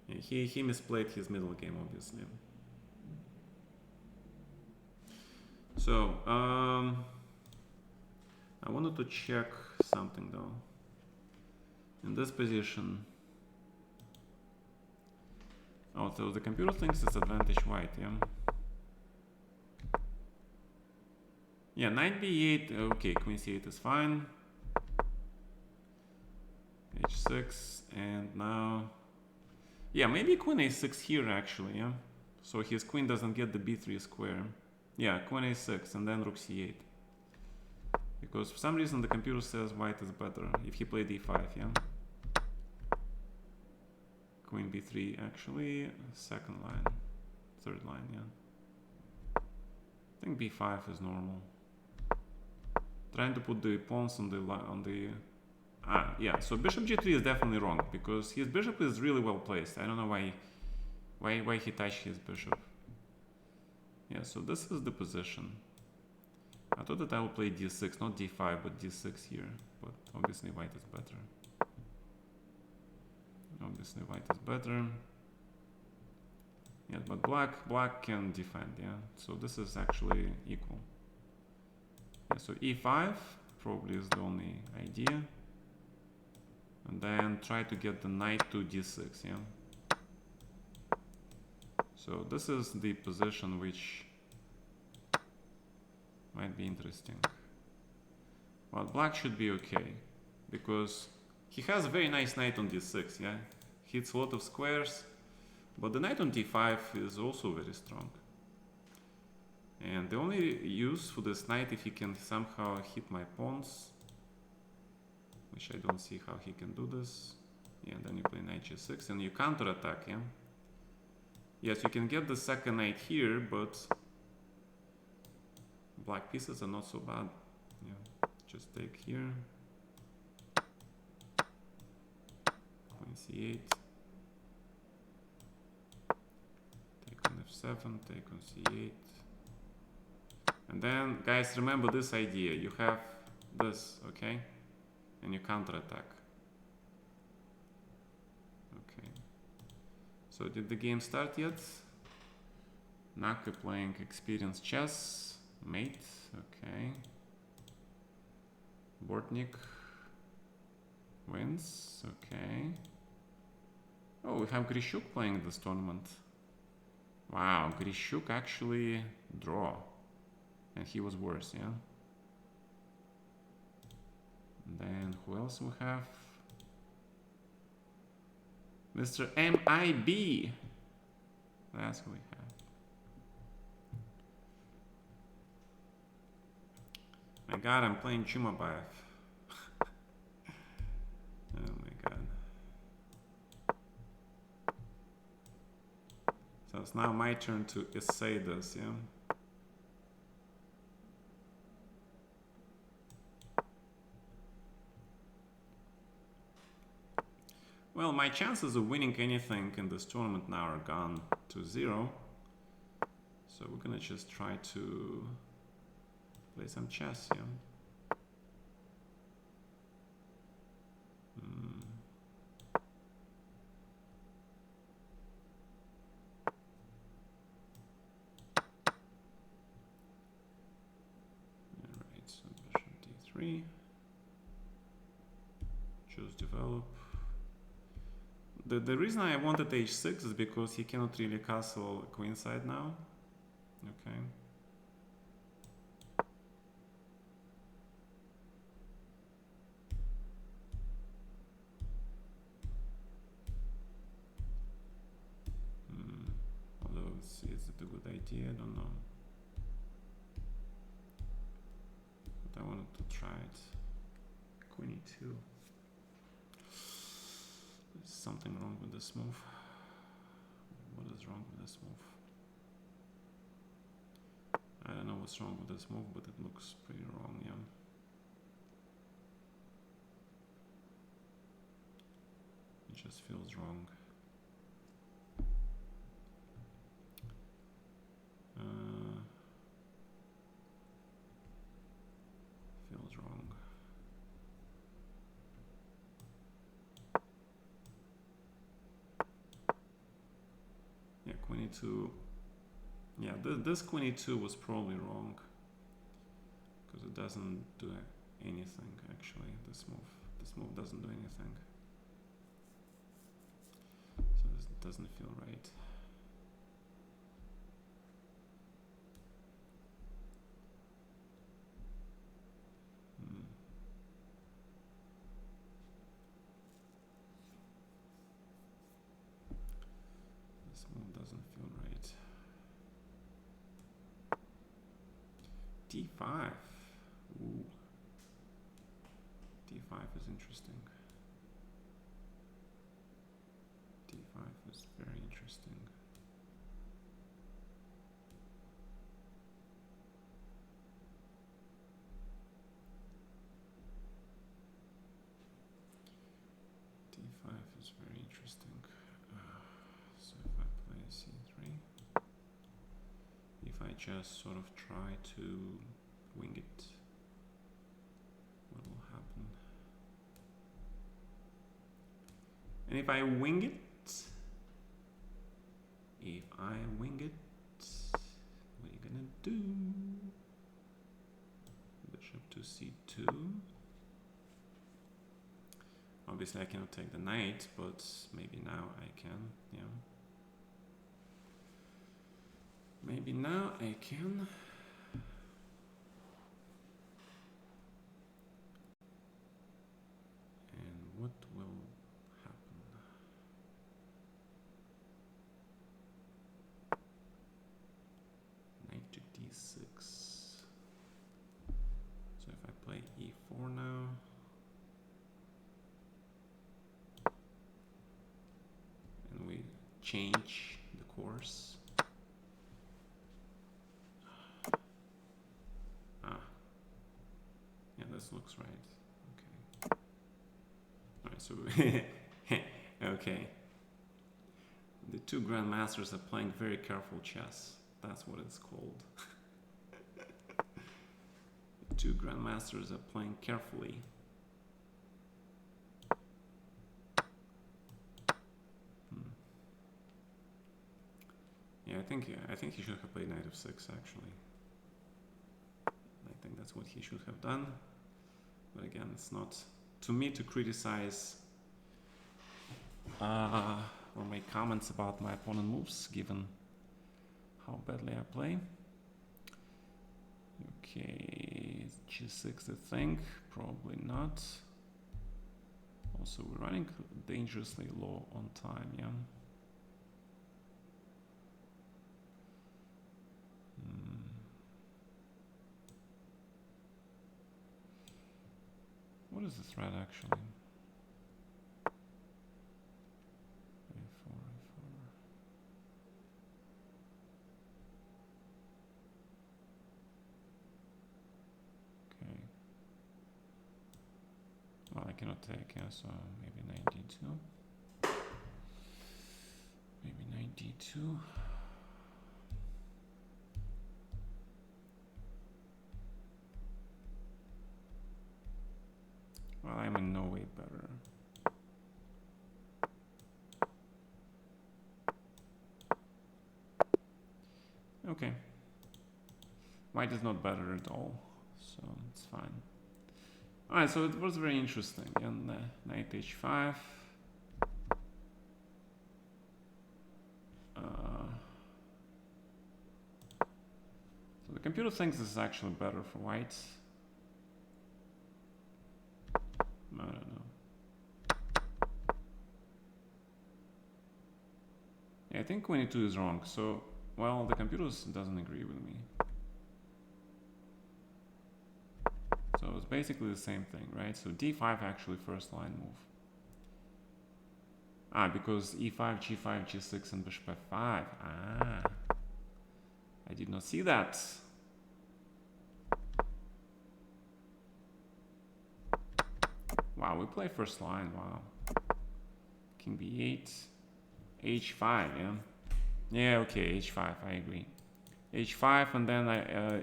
Yeah, he misplayed his middle game, obviously. So, I wanted to check something though. In this position. Oh, so the computer thinks it's advantage white, yeah? Yeah, knight b8, okay, queen c8 is fine. h6, and now... Yeah, maybe queen a6 here, actually, yeah? So his queen doesn't get the b3 square. Yeah, queen a6, and then rook c8. Because for some reason the computer says white is better if he played e5, yeah? Queen b3, actually, second line, third line, yeah. I think b5 is normal. Trying to put the pawns on the yeah. So bishop g3 is definitely wrong because his bishop is really well placed. I don't know why he touched his bishop. Yeah. So this is the position. I thought that I would play d6, not d5, but d6 here. But obviously white is better. Obviously white is better. Yeah, but black can defend. Yeah. So this is actually equal. Yeah, so e5 probably is the only idea. And then try to get the knight to d6, yeah? So this is the position which might be interesting. Well, black should be okay, because he has a very nice knight on d6, yeah? Hits a lot of squares, but the knight on d5 is also very strong. And the only use for this knight if he can somehow hit my pawns, which I don't see how he can do this. Yeah, then you play knight g6 and you counterattack, yeah? Yes, you can get the second knight here, but black pieces are not so bad. Yeah, just take here. Queen c8. Take on f7, take on c8. And then, guys, remember this idea. You have this, okay? And you counterattack. Okay. So did the game start yet? Naka playing experienced chess. Mate, okay. Bortnik wins, okay. Oh, we have Grishuk playing this tournament. Wow, Grishuk actually draw. And he was worse, yeah? And then who else we have? Mr. MIB. That's who we have. My god, I'm playing Chumabayev. Oh my god. So it's now my turn to essay this, yeah? Well, my chances of winning anything in this tournament now are gone to 0. So we're gonna just try to play some chess, yeah? The reason I wanted h6 is because he cannot really castle queenside now. Okay. Although is it a good idea? I don't know. But I wanted to try it. Queen e2. There's something wrong with this move. What is wrong with this move? I don't know what's wrong with this move, but it looks pretty wrong, yeah. It just feels wrong. Feels wrong. Yeah, queen e2. Yeah, this queen e2 was probably wrong because it doesn't do anything actually. This move doesn't do anything. So this doesn't feel right. This move doesn't feel right. d5. Ooh. d5 is interesting. d5 is very interesting. d5 is very interesting. So if I play c3, if I just sort of try to wing it, what will happen? And if I wing it, what are you gonna do? Bishop to c2. Obviously I cannot take the knight, but maybe now I can, yeah. Maybe now I can. And what will happen? Knight to d6. So if I play e4 now, and we change the course. Yeah, this looks right. Okay. Alright, so okay. The two grandmasters are playing very careful chess. That's what it's called. The two grandmasters are playing carefully. Yeah, I think he should have played knight f6 actually. I think that's what he should have done. But again, it's not to me to criticize or make comments about my opponent moves, given how badly I play. Okay, g6 I think, probably not. Also, we're running dangerously low on time, yeah. What is the threat actually? A4, A4. Okay. Well, I cannot take, yeah, so maybe knight d2. Maybe knight d2. Well, I'm in no way better. Okay. White is not better at all, so it's fine. Alright, so it was very interesting. And knight h5. computer thinks this is actually better for white. I don't know. Yeah, I think queen e2 is wrong. So, well, the computer doesn't agree with me. So it's basically the same thing, right? So d5 actually first line move. Ah, because e5, g5, g6, and bishop f5. Ah, I did not see that. Wow, we play first line. Wow. King b8, h5. Yeah. Yeah. Okay. h5. I agree. h5, and then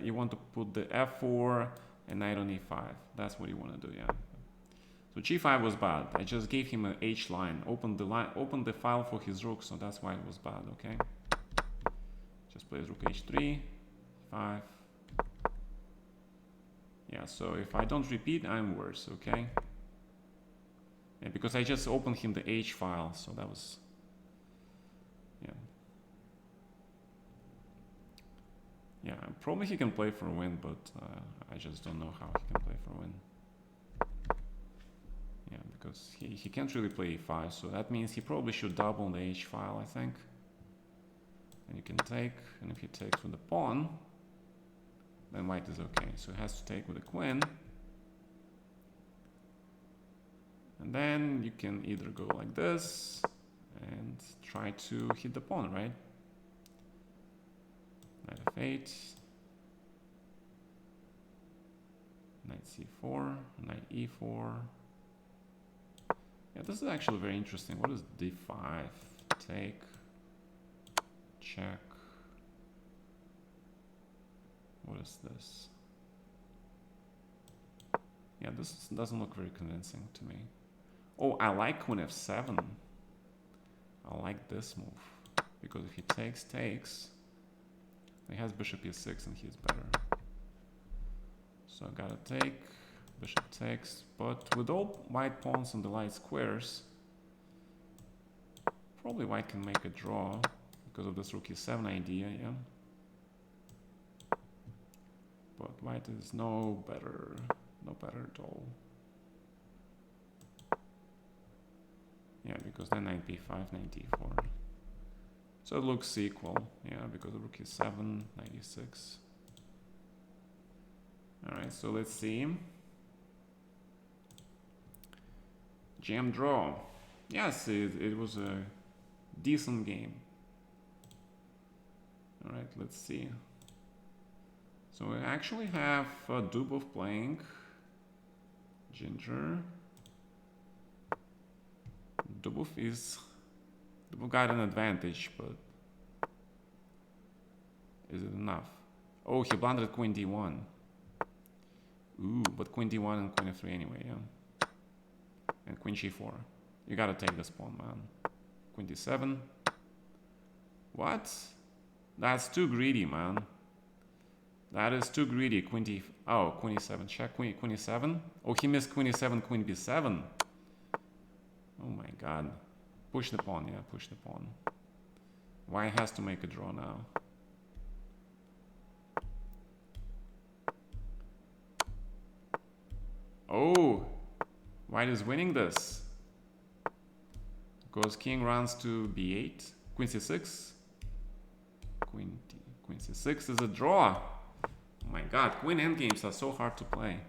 you want to put the f4 and knight on e5. That's what you want to do. Yeah. So g5 was bad. I just gave him an h line. Opened the file for his rook, so that's why it was bad. Okay. Just plays rook h3, 5. Yeah. So if I don't repeat, I'm worse. Okay. Yeah, because I just opened him the h file, so that was, yeah. Yeah, probably he can play for a win, but I just don't know how he can play for a win. Yeah, because he can't really play e5, so that means he probably should double the h file, I think. And you can take, and if he takes with the pawn, then white is okay. So he has to take with the queen. And then you can either go like this and try to hit the pawn, right? Knight f8, knight c4, knight e4. Yeah, this is actually very interesting. What is d5? Take, check. What is this? Yeah, this doesn't look very convincing to me. Oh, I like queen f7. I like this move. Because if he takes, he has bishop e6 and he's better. So I gotta take, bishop takes, but with all white pawns on the light squares, probably white can make a draw because of this rook e7 idea, yeah. But white is no better at all. Yeah, because then knight b5, knight d4. So it looks equal, yeah, because rook e7, knight e6. Alright, so let's see. Jam draw. Yes, it was a decent game. Alright, let's see. So we actually have Dubov playing Ginger. Dubov got an advantage, but is it enough? Oh, he blundered queen d1. Ooh, but queen d1 and queen f3 anyway, yeah. And queen g4. You gotta take this pawn, man. Queen d7. What? That's too greedy, man. That is too greedy. Queen d... Oh, queen e7. Check queen e7. Oh, he missed queen e7, queen b7. Oh my god. Push the pawn, yeah, push the pawn. White has to make a draw now. Oh! White is winning this. Because king runs to b8. Queen c6. Queen c6 is a draw. Oh my god, queen endgames are so hard to play.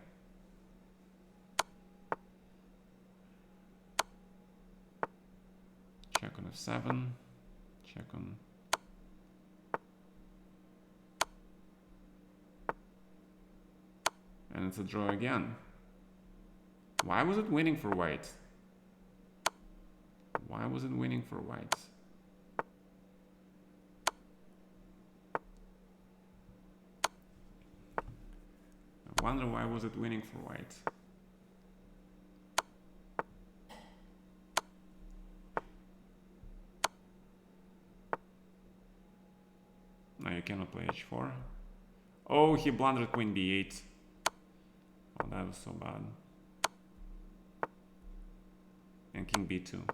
Check on f7. Check on... And it's a draw again. Why was it winning for white? Why was it winning for white? I wonder why was it winning for white? No, you cannot play h4. Oh, he blundered queen b8. Oh, that was so bad. And king b2.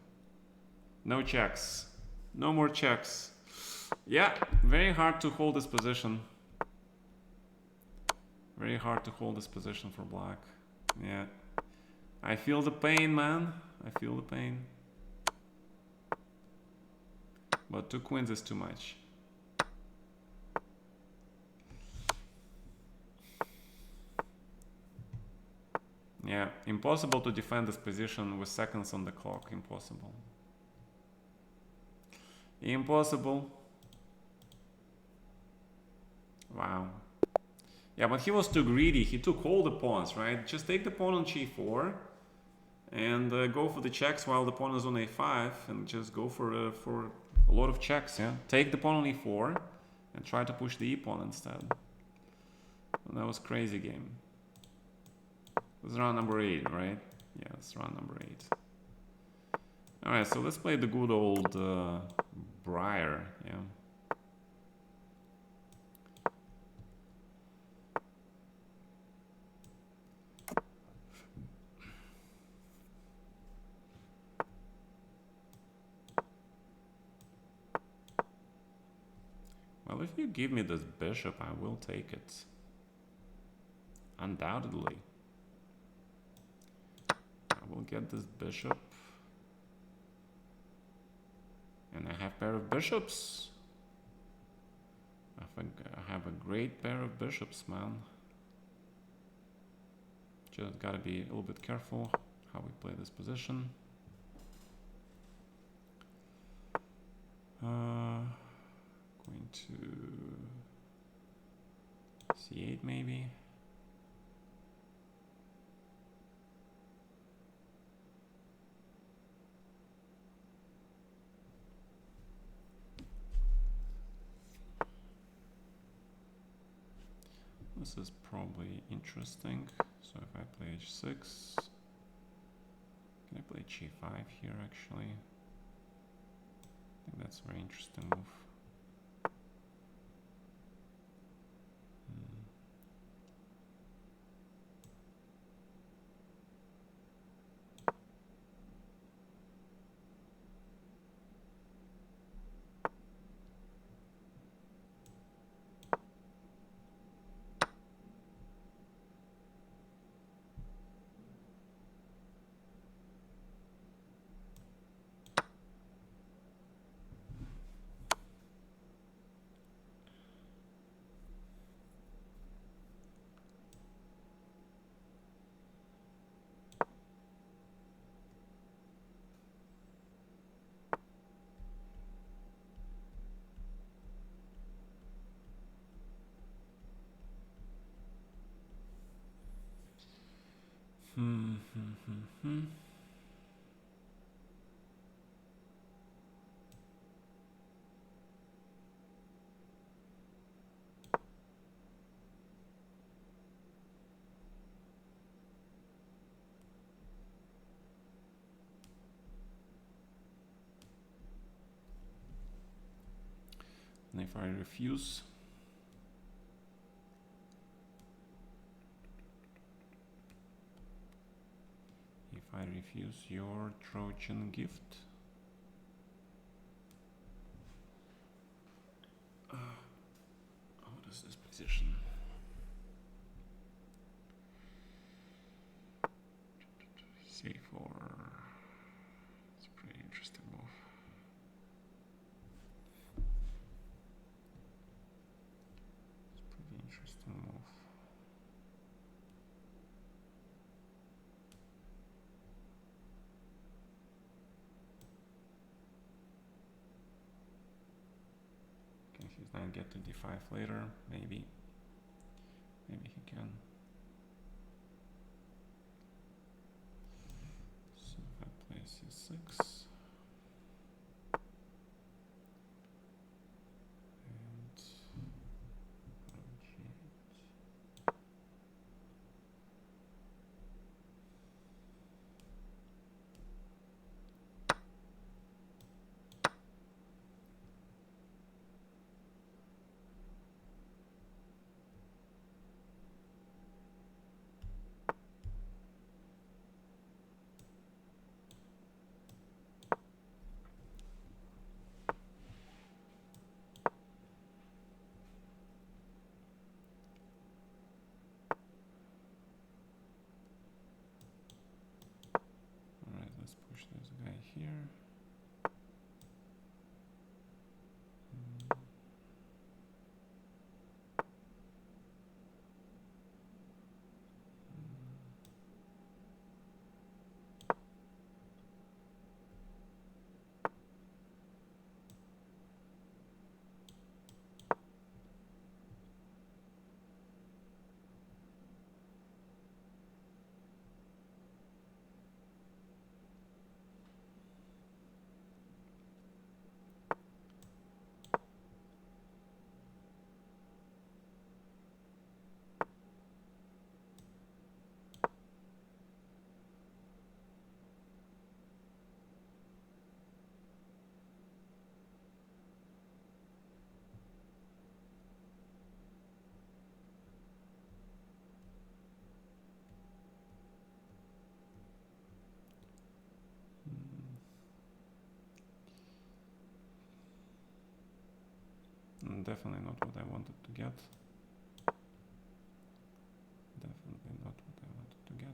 No checks. No more checks. Yeah, very hard to hold this position. Very hard to hold this position for black. Yeah. I feel the pain, man. I feel the pain. But 2 queens is too much. Yeah, impossible to defend this position with seconds on the clock. Impossible. Impossible. Wow. Yeah, but he was too greedy. He took all the pawns, right? Just take the pawn on g4 and go for the checks while the pawn is on a5, and just go for a lot of checks. Yeah, take the pawn on e4 and try to push the e-pawn instead. And that was crazy game. This is round number 8, right? Yeah, it's round number 8. All right, so let's play the good old Briar. Yeah. Well, if you give me this bishop, I will take it. Undoubtedly. I will get this bishop. And I have a pair of bishops. I have a great pair of bishops, man. Just gotta be a little bit careful how we play this position. Going to c8 maybe. This is probably interesting. So if I play h6, can I play g5 here actually? I think that's a very interesting move. And if I refuse, your Trojan gift, what is this position? C4. It's a pretty interesting move. He's not get to d5 later, maybe he can. So if I play c6, and g8. Definitely not what I wanted to get. Definitely not what I wanted to get.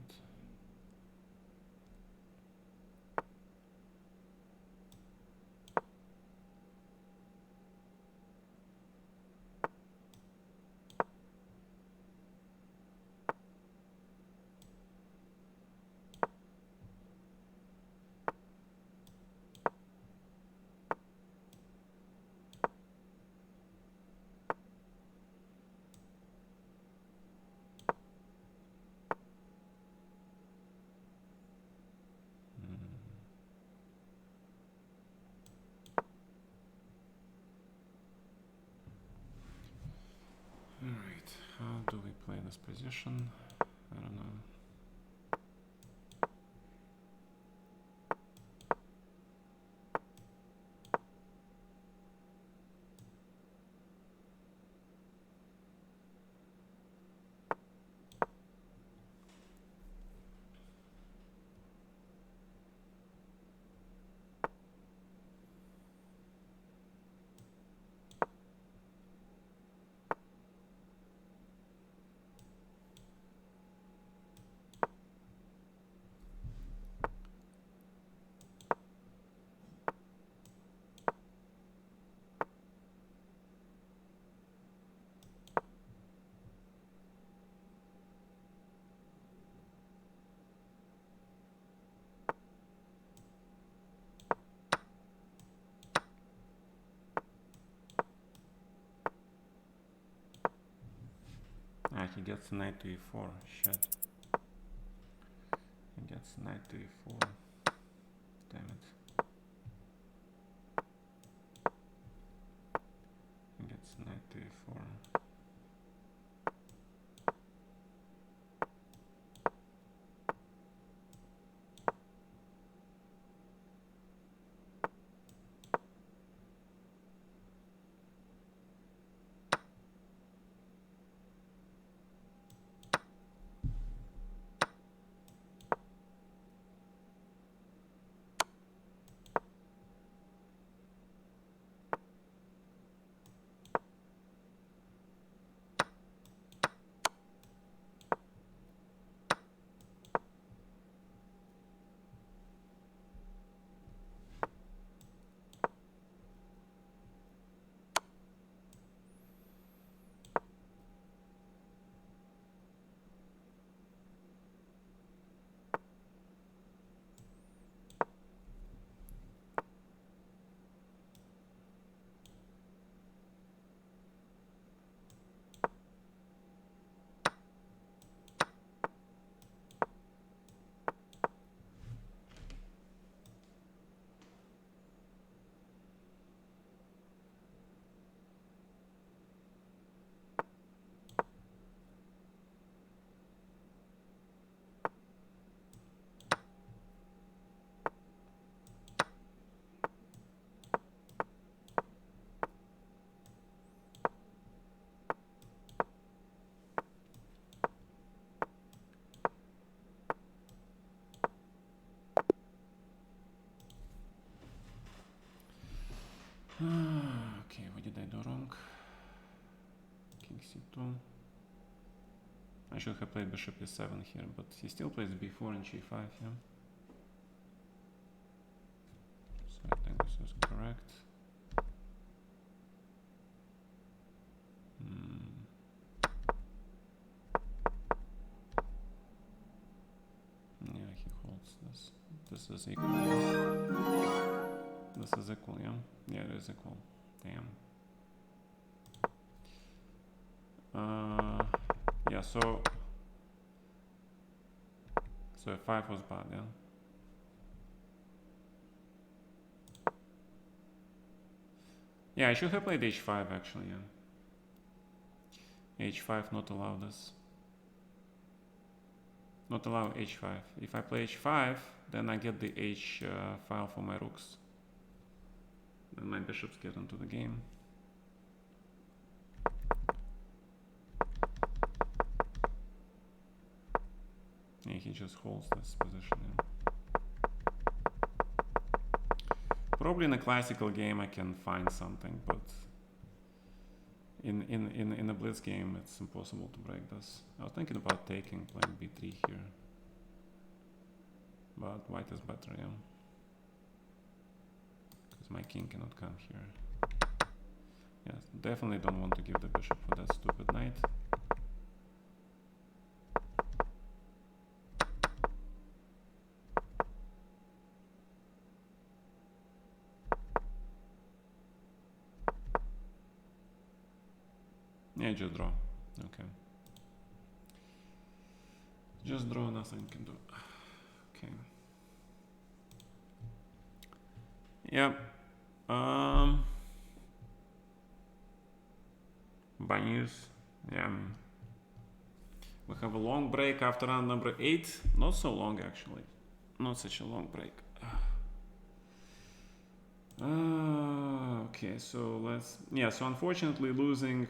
Alright, how do we play this position? I don't know. Ah, he gets knight to e4. Shit. He gets knight to e4. Damn it. He gets knight to e4. Okay, what did I do wrong? King c2. I should have played bishop e7 here, but he still plays b4 and g5, yeah? So I think this is correct. Yeah, he holds this. This is equal. This is equal, yeah? Yeah, it is equal. Damn. Yeah, so f5 was bad, yeah? Yeah, I should have played h5 actually, yeah. h5 not allow this. Not allow h5. If I play h5, then I get the h file for my rooks. Then my bishops get into the game. Yeah, he just holds this position, yeah. Probably in a classical game I can find something, but in a blitz game, it's impossible to break this. I was thinking about taking, playing b3 here, but white is better, yeah, because my king cannot come here. Yes, definitely don't want to give the bishop for that stupid knight. Yeah, just draw. Okay. Just draw, nothing can do. Okay. Yep. Bunnies. Yeah. We have a long break after round number 8. Not so long, actually. Not such a long break. Okay, so let's... Yeah, so unfortunately losing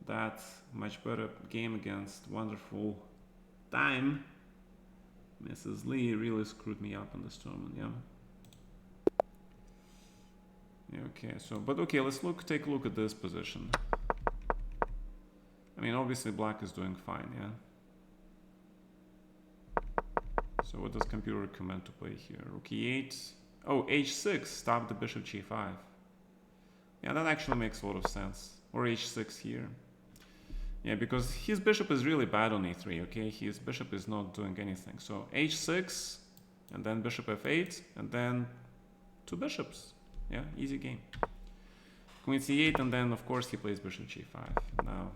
that much better game against wonderful time, Mrs. Lee really screwed me up in this tournament, yeah. Yeah, okay, so, but okay, let's take a look at this position. I mean, obviously black is doing fine, yeah. So what does computer recommend to play here? Rook e8. Oh, h6, stop the bishop g5. Yeah, that actually makes a lot of sense. Or h6 here. Yeah, because his bishop is really bad on e3, okay? His bishop is not doing anything. So h6, and then bishop f8, and then 2 bishops. Yeah, easy game. Queen c8, and then of course he plays bishop g5. Now,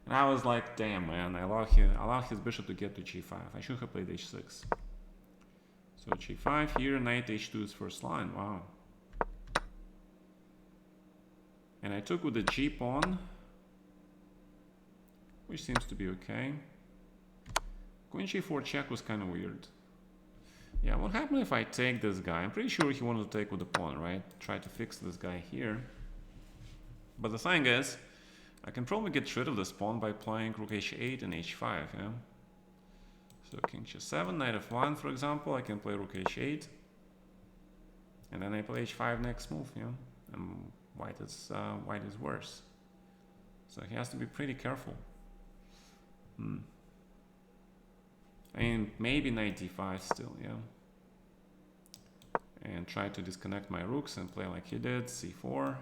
and I was like, damn man, I allow his bishop to get to g5. I should have played h6. So g5 here, knight h2 is first line. Wow. And I took with the g pawn, which seems to be okay. Queen g4 check was kind of weird. Yeah, what happened if I take this guy? I'm pretty sure he wanted to take with the pawn, right? Try to fix this guy here. But the thing is, I can probably get rid of this pawn by playing rook h8 and h5, yeah? So king g7, knight f1, for example, I can play rook h8. And then I play h5 next move, yeah? And white is worse. So he has to be pretty careful. I mean, maybe knight d5 still, yeah? And try to disconnect my rooks and play like he did, c4.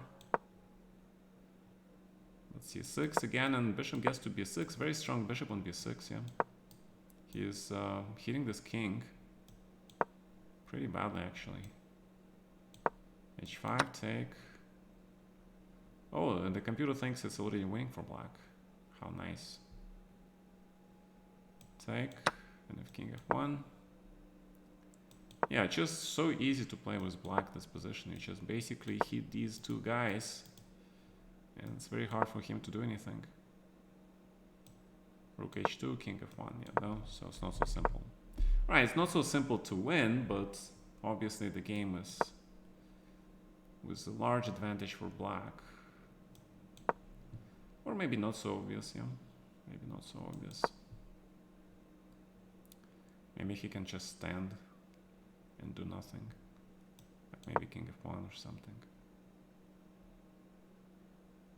Let's see, c6 again, and bishop gets to b6. Very strong bishop on b6, yeah? He is hitting this king pretty badly, actually. h5, take. Oh, and the computer thinks it's already winning for black. How nice. Take, and if king f1. Yeah, just so easy to play with black this position. You just basically hit these 2 guys, and it's very hard for him to do anything. Rook h2, king f1, yeah, no, so it's not so simple. Right, it's not so simple to win, but obviously the game is with a large advantage for black. Or maybe not so obvious, yeah, maybe not so obvious. Maybe he can just stand and do nothing. Like maybe king f1 or something.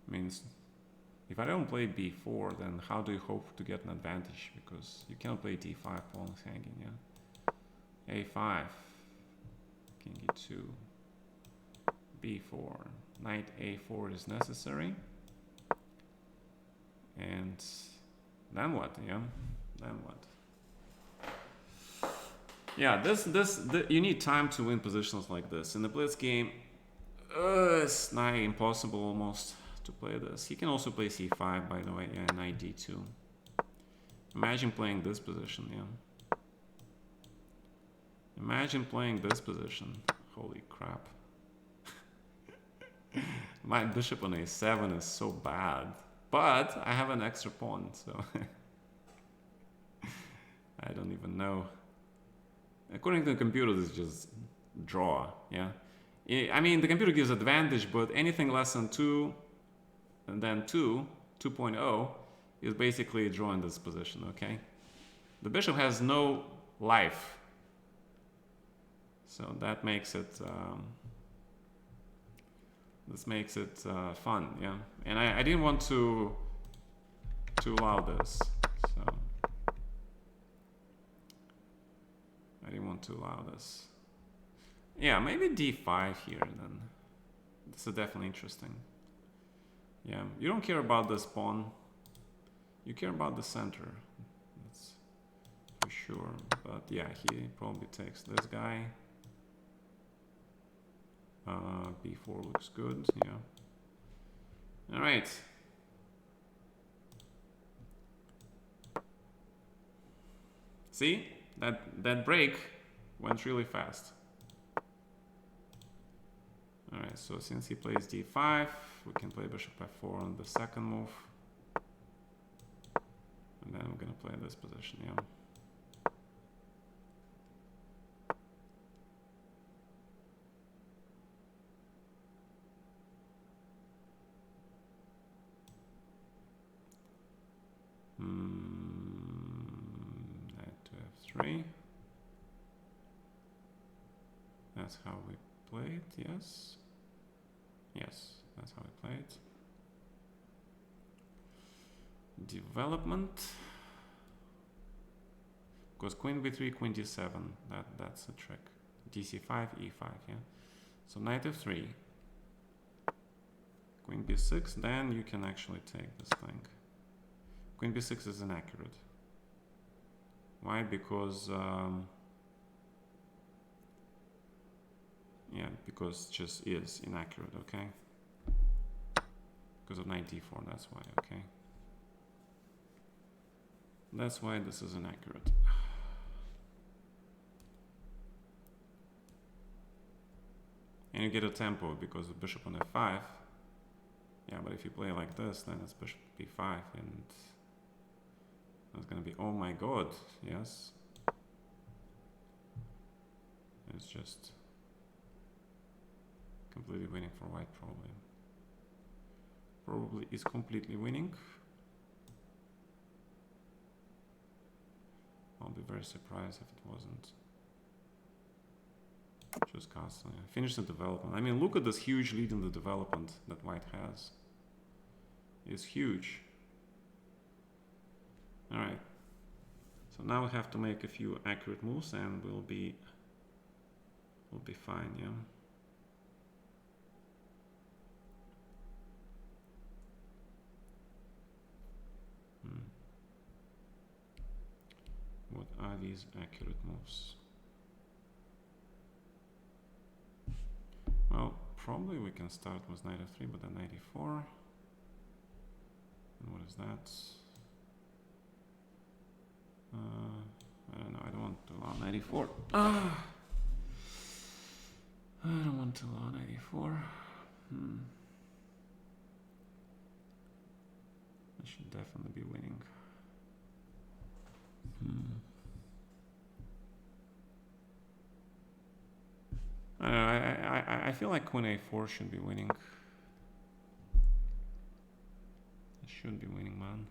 Means if I don't play b4, then how do you hope to get an advantage? Because you cannot play d5, pawn is hanging, yeah? a5, king e2, b4, knight a4 is necessary. And then what, yeah? Then what? Yeah, you need time to win positions like this. In the blitz game, it's nigh impossible almost to play this. He can also play c5, by the way, yeah, knight d2. Imagine playing this position, yeah. Imagine playing this position. Holy crap. My bishop on a7 is so bad. But I have an extra pawn, so I don't even know. According to the computer, this is just draw, yeah? I mean, the computer gives advantage, but anything less than 2, and then 2.0, is basically a draw in this position, okay? The bishop has no life. So that makes it This makes it fun, yeah. And I didn't want to allow this, so I didn't want to allow this. Yeah, maybe d5 here then. This is definitely interesting. Yeah, you don't care about this pawn. You care about the center. That's for sure. But yeah, he probably takes this guy. b4 looks good, yeah. All right. See? That break went really fast. All right, so since he plays d5, we can play bishop f4 on the second move. And then we're gonna play this position, yeah. Knight to f3. That's how we play it, yes. Yes, that's how we play it. Development. Because queen b3, queen d7, that's a trick. dc5, e5, yeah. So knight f3, queen b6, then you can actually take this thing. Queen b6 is inaccurate. Why? Because yeah, because just is inaccurate, okay? Because of knight d4, that's why, okay? That's why this is inaccurate. And you get a tempo because of bishop on f5. Yeah, but if you play like this, then it's bishop b5, and it's gonna be, oh my god, yes. It's just completely winning for white, probably. Probably is completely winning. I'll be very surprised if it wasn't. Just castle. Yeah. Finish the development. I mean, look at this huge lead in the development that white has. It's huge. All right. So now we have to make a few accurate moves, and we'll be fine. Yeah. What are these accurate moves? Well, probably we can start with knight f3, but then knight e4. And what is that? I don't know. I don't want to allow knight e4. I don't want to allow knight e4. I should definitely be winning. I feel like queen a4 should be winning. It should be winning, man.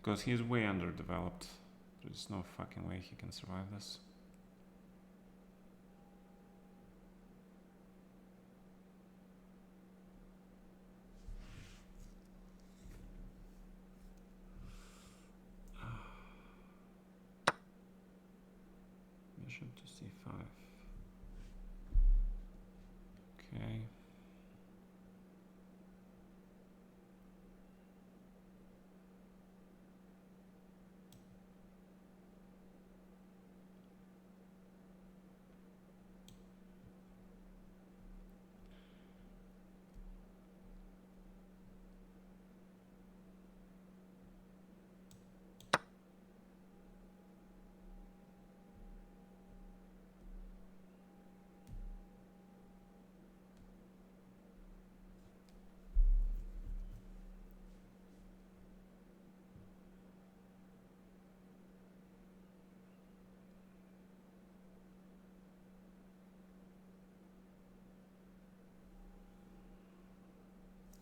Because he's way underdeveloped. There's no fucking way he can survive this. Bishop to c5. Okay.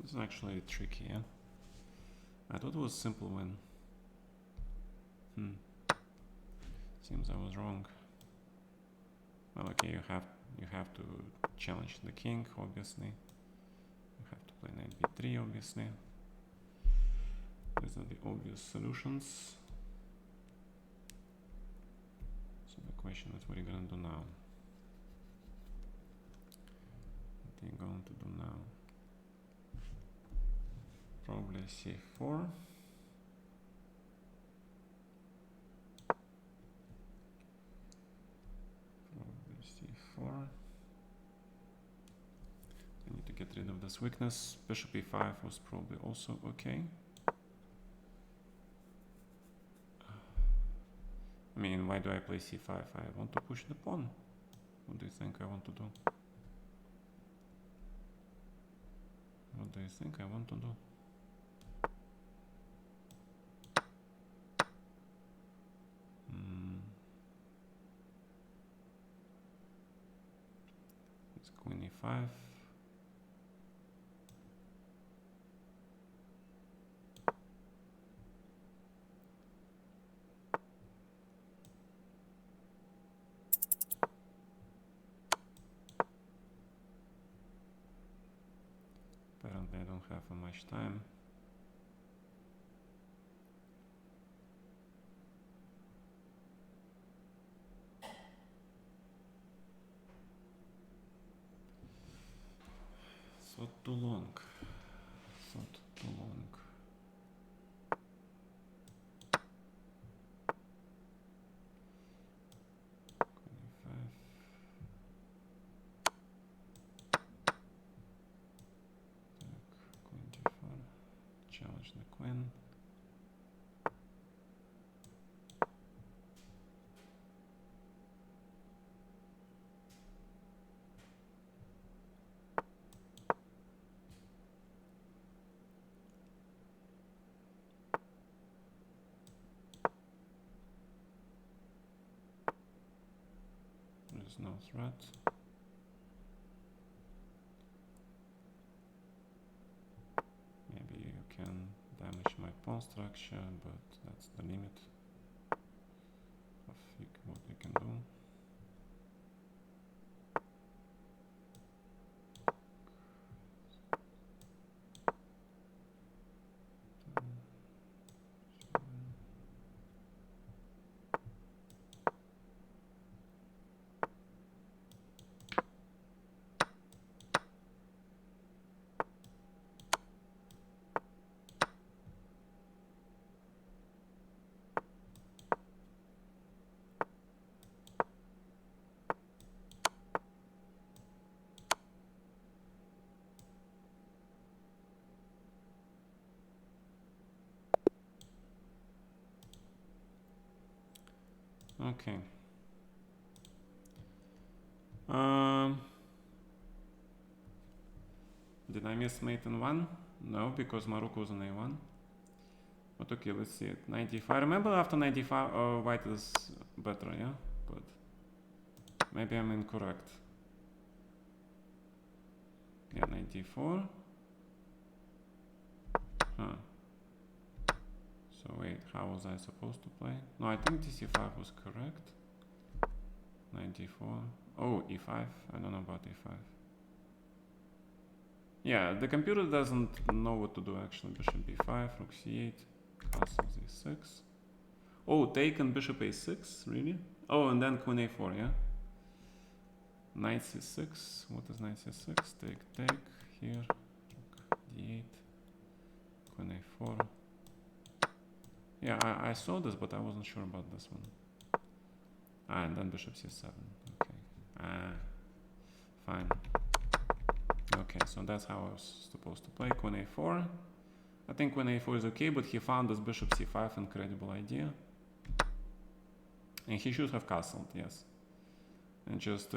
This is actually tricky, yeah? I thought it was simple win. Seems I was wrong. Well, okay, you have to challenge the king, obviously. You have to play knight b3, obviously. These are the obvious solutions. So the question is, what are you gonna do now? What are you going to do now? Probably c4. Probably c4. I need to get rid of this weakness. Bishop e5 was probably also okay. I mean, why do I play c5? I want to push the pawn. What do you think I want to do? What do you think I want to do? It's queen e5. Apparently I don't have much time. So too long. Thought too long. Queen e5. Queen d4. Challenge the queen. There's no threat. Maybe you can damage my pawn structure, but that's the limit of what you can do. Okay. Did I miss mate in 1? No, because Morocco was on a1. But okay, let's see it. 95. Remember after 95, white is better, yeah? But maybe I'm incorrect. Yeah, 94. Huh. So wait, how was I supposed to play? No, I think dc5 was correct. 94. Oh, e5. I don't know about e5. Yeah, the computer doesn't know what to do actually. Bishop b5, rook c8, castle z6. Oh, taken bishop a6, really? Oh, and then queen a4, yeah? Knight c6. What is knight c6? Take here. Rook d8. Queen a4. Yeah, I saw this, but I wasn't sure about this one. Ah, and then bishop c7. Okay. Ah, fine. Okay, so that's how I was supposed to play. Queen a4. I think queen a4 is okay, but he found this bishop c5 incredible idea. And he should have castled, yes. And just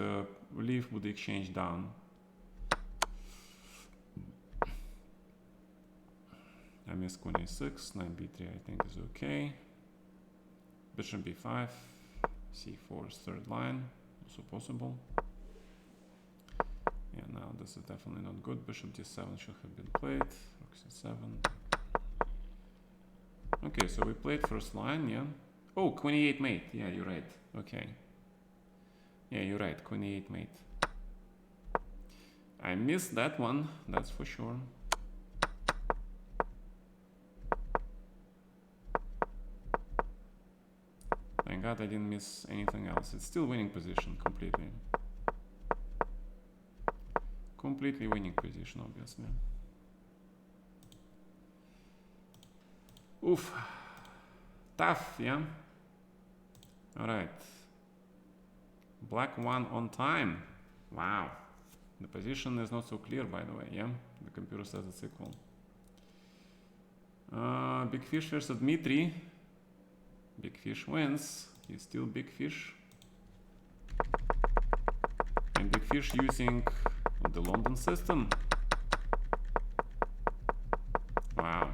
leave with the exchange down. I missed queen a6, knight b3 I think is okay. Bishop b5, c4 is third line, also possible. Yeah, now this is definitely not good. Bishop d7 should have been played. Rook c7. Okay, so we played first line, yeah. Oh, queen e8 mate. Yeah, you're right. Okay. Yeah, you're right. Queen e8 mate. I missed that one, that's for sure. Thank God I didn't miss anything else. It's still winning position completely. Completely winning position, obviously. Oof. Tough, yeah? Alright. Black one on time. Wow. The position is not so clear, by the way, yeah? The computer says it's equal. Big fish versus Dmitry. Big fish wins. He's still big fish. And big fish using the London system. Wow.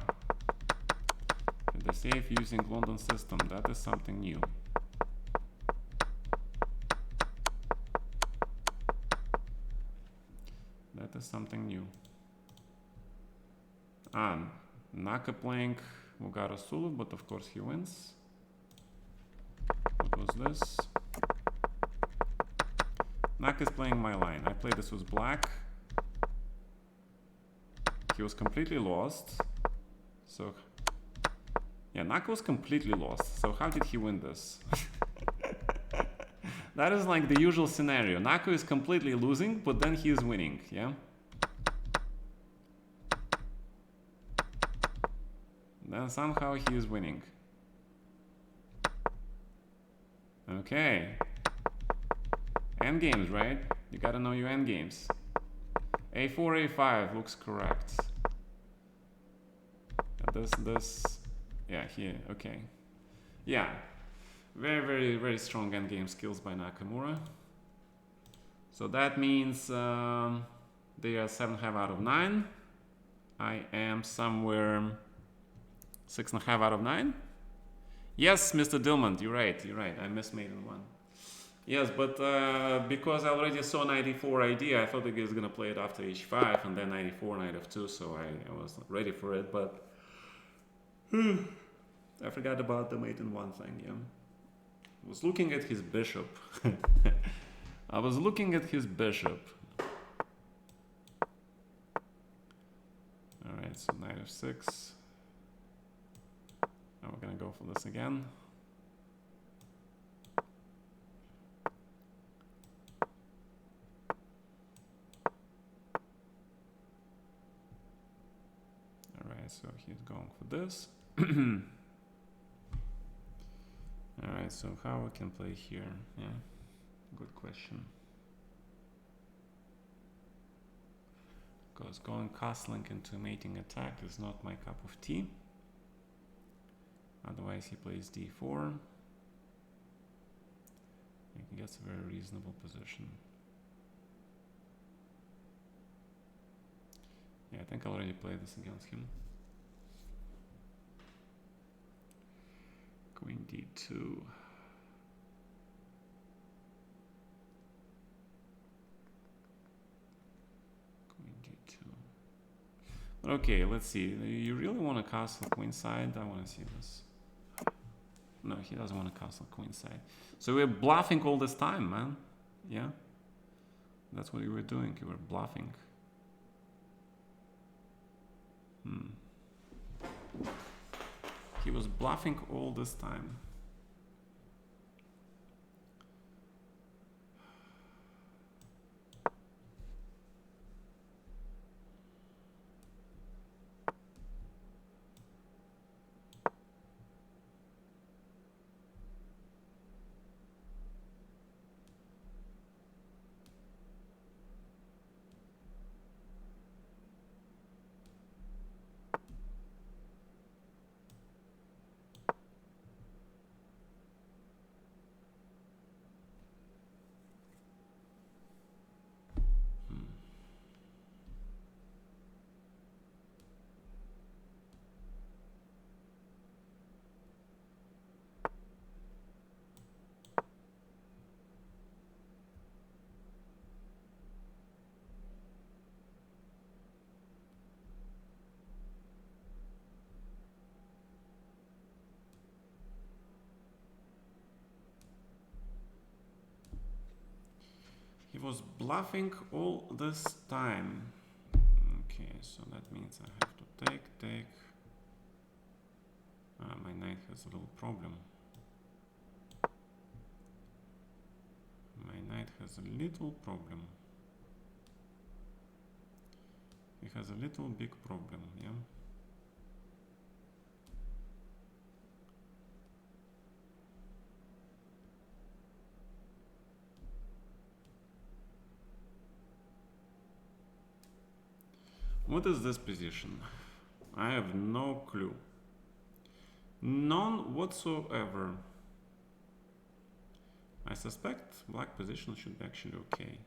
The safe using London system, that is something new. That is something new. Naka playing Mugara Sulu, but of course he wins. What was this? Naka is playing my line. I played this with black. He was completely lost. So, yeah, Naka was completely lost. So how did he win this? That is like the usual scenario. Naka is completely losing, but then he is winning, yeah? Then somehow he is winning. Okay. Endgames, right? You gotta know your endgames. A4, A5 looks correct. Yeah, here, okay. Yeah. Very, very, very strong endgame skills by Nakamura. So that means they are 7.5 out of 9. I am somewhere 6.5 out of 9. Yes, Mr. Dillman, you're right. I missed maiden one. Yes, but because I already saw knight e4 idea, I thought he was gonna play it after h5 and then knight e4, knight f2, so I was ready for it, but I forgot about the maiden one thing, yeah. I was looking at his bishop. I was looking at his bishop. Alright, so knight f6. Now we're gonna go for this again. Alright, so he's going for this. Alright, so how we can play here? Yeah, good question. Because going castling into mating attack is not my cup of tea. Otherwise he plays d4. He gets a very reasonable position. Yeah, I think I already played this against him. Queen d2. Queen d2. But okay, let's see. You really want to castle queenside? I want to see this. No, he doesn't want to castle queenside. So we're bluffing all this time, man. Yeah? That's what you were doing. You were bluffing. He was bluffing all this time. He was bluffing all this time. Okay, so that means I have to take. My knight has a little problem. My knight has a little problem. He has a little big problem, yeah? What is this position? I have no clue. None whatsoever. I suspect black position should be actually okay.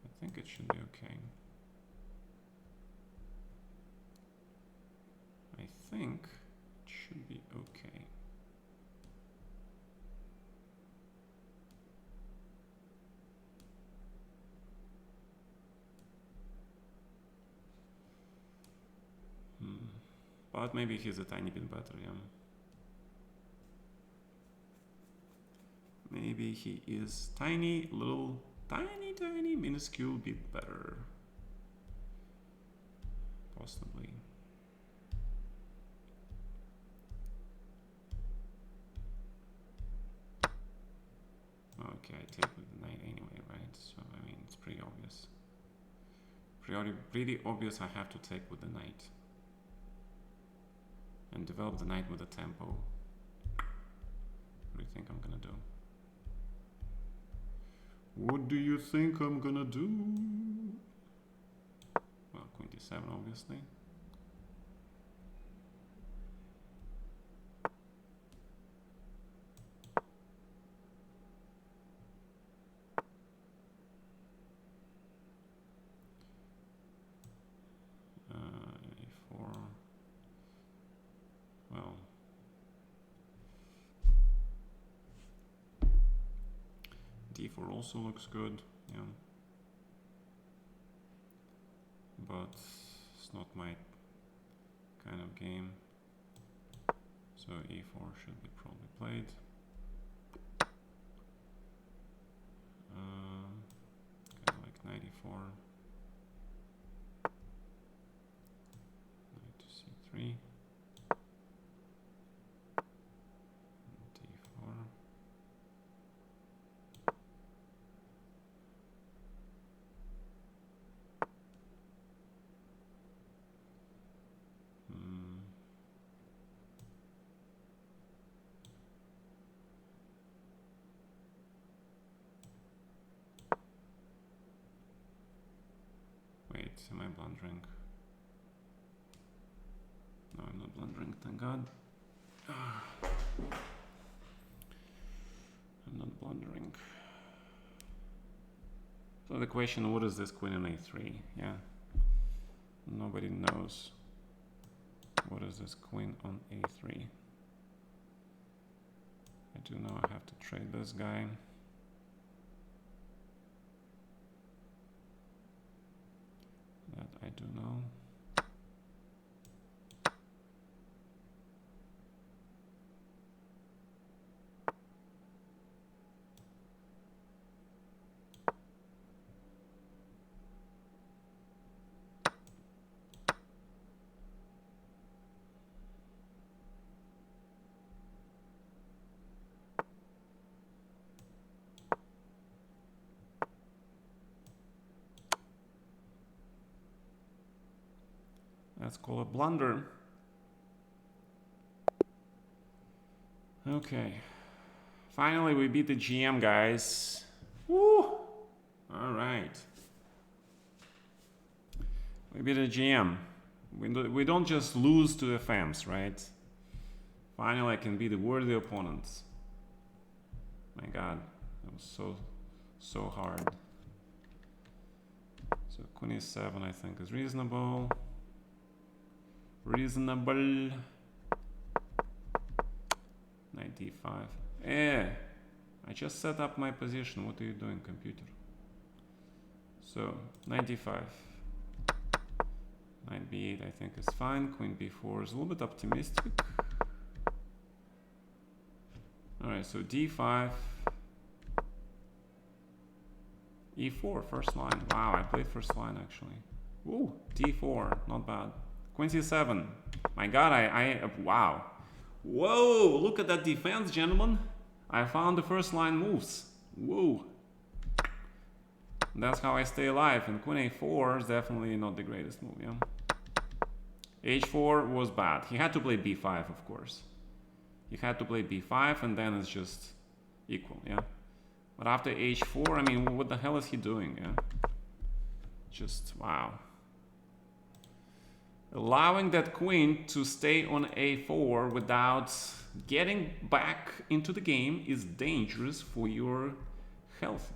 I think it should be okay. I think it should be okay. But maybe he's a tiny bit better, yeah. Maybe he is tiny, minuscule bit better. Possibly. Okay, I take with the knight anyway, right? So, I mean, it's pretty obvious. Pretty obvious I have to take with the knight. And develop the knight with a tempo. What do you think I'm gonna do? What do you think I'm gonna do? Well, queen d7, obviously. A4. Well. D4 also looks good, yeah. But it's not my kind of game. So E4 should be probably played. Kind of like 94. Knight to C3. D4. Wait, am I blundering? No, I'm not blundering, thank God. I'm not blundering. So the question, what is this queen on a3? Yeah, nobody knows. What is this queen on a3? I do know I have to trade this guy. That I do know. Let's call it blunder. Okay. Finally, we beat the GM, guys. Woo! All right. We beat the GM. We don't just lose to FMs, right? Finally, I can be the worthy opponent. My God, that was so hard. So queen e7, I think, is reasonable. Knight d5. I just set up my position. What are you doing, computer? So, knight d5. Knight b8, I think, is fine. Queen b4 is a little bit optimistic. Alright, so d5. E4, first line. Wow, I played first line actually. Ooh, D4, not bad. Queen C7. My god, wow. Whoa, look at that defense, gentlemen. I found the first line moves. Whoa. That's how I stay alive. And Queen A4 is definitely not the greatest move, yeah? H4 was bad. He had to play B5, of course. He had to play B5 and then it's just equal, yeah? But after H4, I mean, what the hell is he doing, yeah? Just, wow. Allowing that queen to stay on A4 without getting back into the game is dangerous for your health.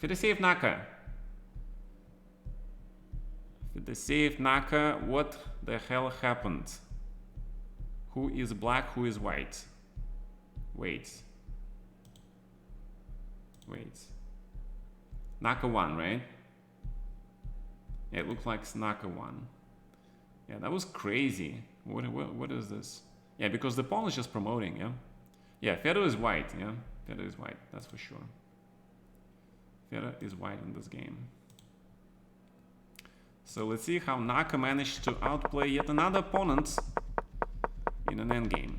Fedosеев Naka. Fedosеев Naka, what the hell happened? Who is black, who is white? Wait. Naka won, right? Yeah, it looks like Naka won. Yeah, that was crazy. What is this? Yeah, because the pawn is just promoting, yeah? Yeah, Fedo is white, yeah? Fedo is white, that's for sure. Fedo is white in this game. So let's see how Naka managed to outplay yet another opponent in an endgame.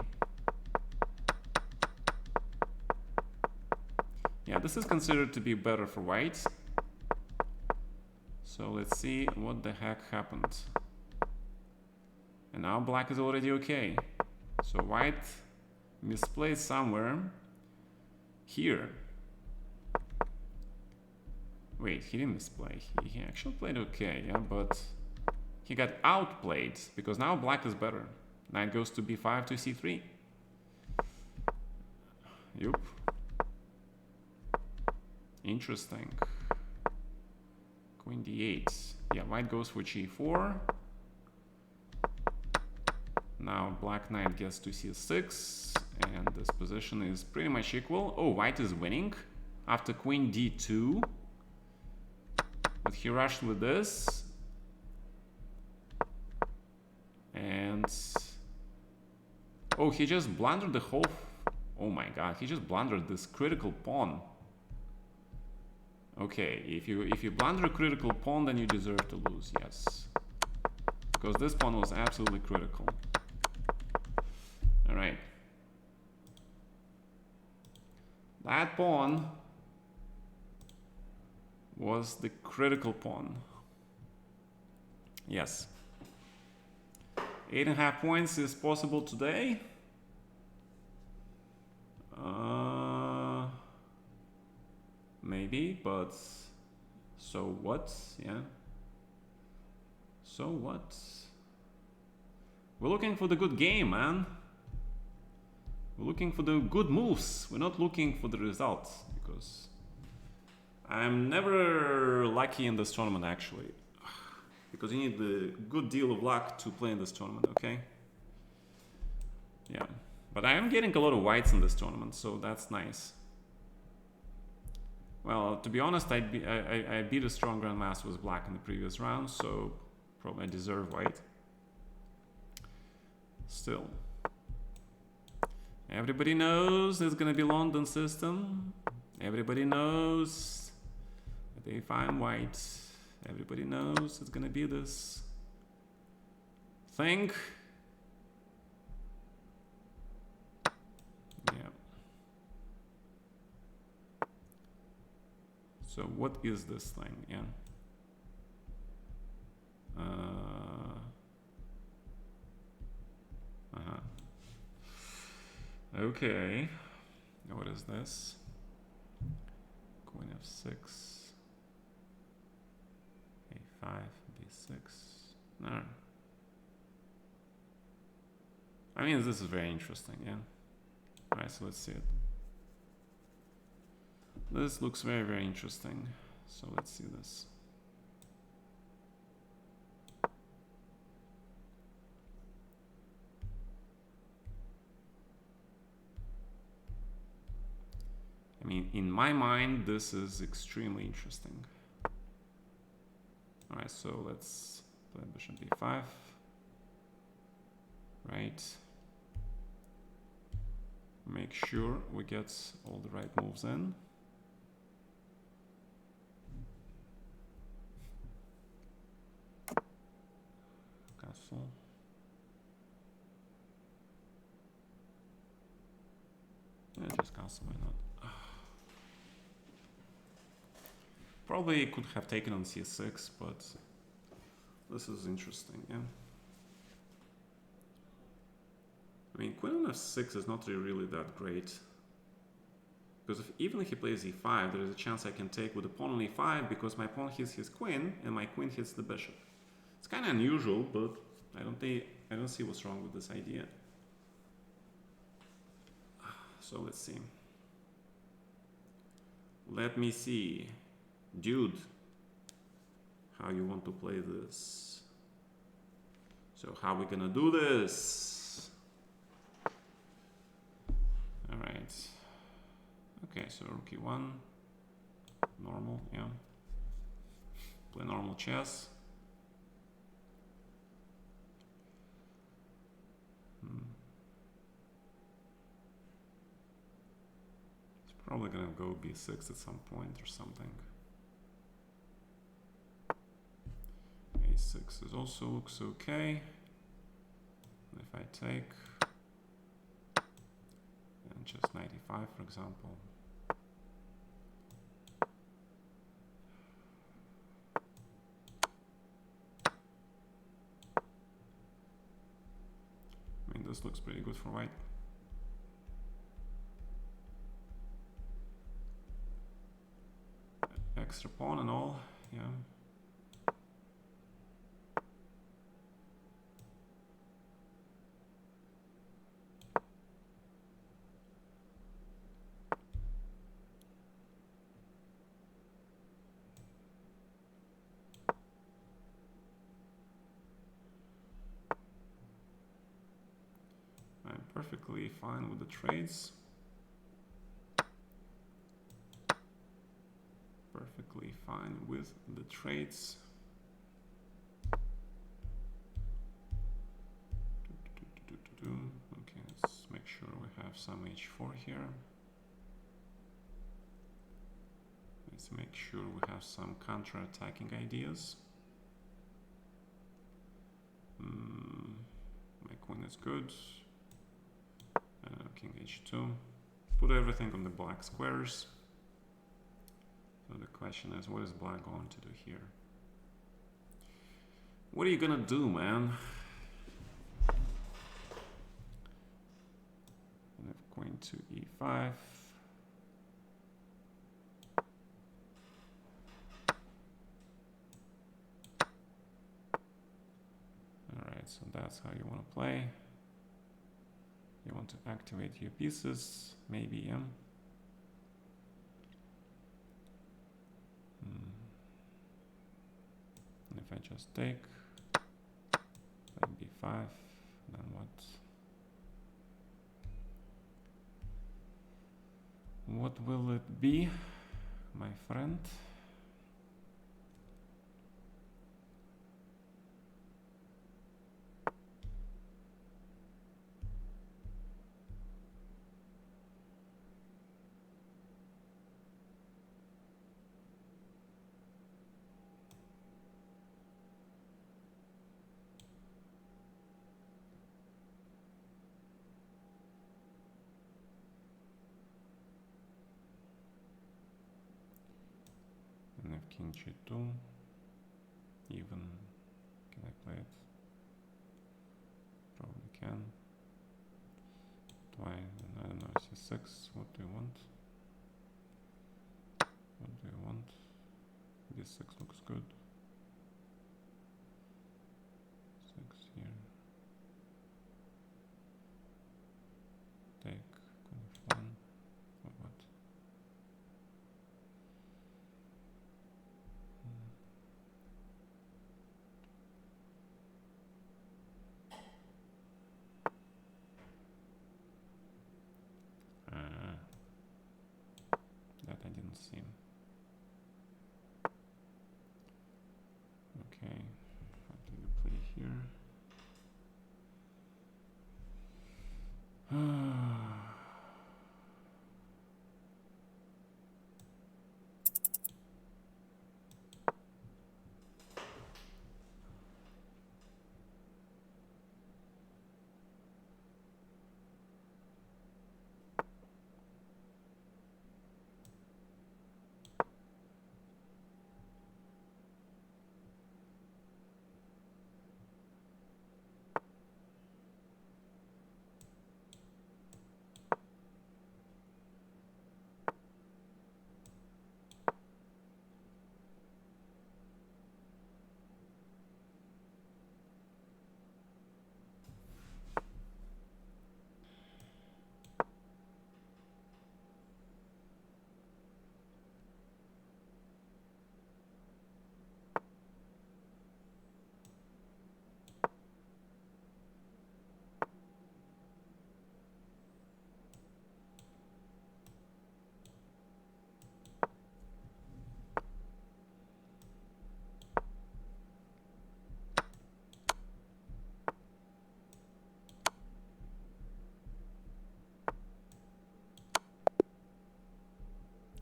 Yeah, this is considered to be better for white. So let's see what the heck happened. And now black is already okay. So white misplaced somewhere here. Wait, he didn't misplay. He actually played okay, yeah, but he got outplayed because now black is better. Knight goes to b5 to c3. Yup. Interesting. Queen d8. Yeah, white goes for g4. Now black knight gets to c6, and this position is pretty much equal. Oh, white is winning after queen d2. But he rushed with this. And... oh, he just blundered the whole... oh my god, he just blundered this critical pawn. Okay, if you blunder a critical pawn, then you deserve to lose, yes. Because this pawn was absolutely critical. Alright. That pawn was the critical pawn. Yes. 8.5 points is possible today. Maybe, but so what? Yeah. So what? We're looking for the good game, man. We're looking for the good moves. We're not looking for the results, because I'm never lucky in this tournament, actually. Because you need the good deal of luck to play in this tournament, okay? Yeah. But I am getting a lot of whites in this tournament, so that's nice. Well, to be honest, I beat a strong grandmaster with black in the previous round, so probably I deserve white. Still. Everybody knows there's gonna be London system. Everybody knows that if I'm white, everybody knows it's gonna be this thing. Yeah. So what is this thing? Yeah. Okay. What is this? Queen f6, a5, b6. No. I mean, this is very interesting, yeah. Alright, so let's see it. This looks very, very interesting. So let's see this. I mean, in my mind, this is extremely interesting. All right, so let's play bishop b5. Right. Make sure we get all the right moves in. castle, why not? Probably could have taken on c6, but this is interesting, yeah. I mean, queen on f6 is not really that great. Because even if he plays e5, there is a chance I can take with the pawn on e5 because my pawn hits his queen and my queen hits the bishop. It's kind of unusual, but I don't see what's wrong with this idea. So let's see. Let me see. Dude, how you want to play this? So how we gonna do this? All right. Okay, so rook e1, normal, yeah. Play normal chess. It's probably gonna go b6 at some point or something. a6 is also looks okay. And if I take, and just 95, for example. I mean, this looks pretty good for white. Extra pawn and all, yeah. I'm perfectly fine with the trades. Perfectly fine with the trades. Okay, let's make sure we have some h4 here. Let's make sure we have some counter-attacking ideas. My queen is good. King h2. Put everything on the black squares. So the question is, what is black going to do here? What are you gonna do, man? And if queen to e5. Alright, so that's how you want to play. You want to activate your pieces, maybe, yeah. And if I just take, play b5, then what? What will it be, my friend? And if king g2, even, can I play it? Probably can. Why? I don't know, c6, what do you want? What do you want? d6 looks good. 6 here. Take, queen f1, or what? That I didn't see. Okay, how do you play here?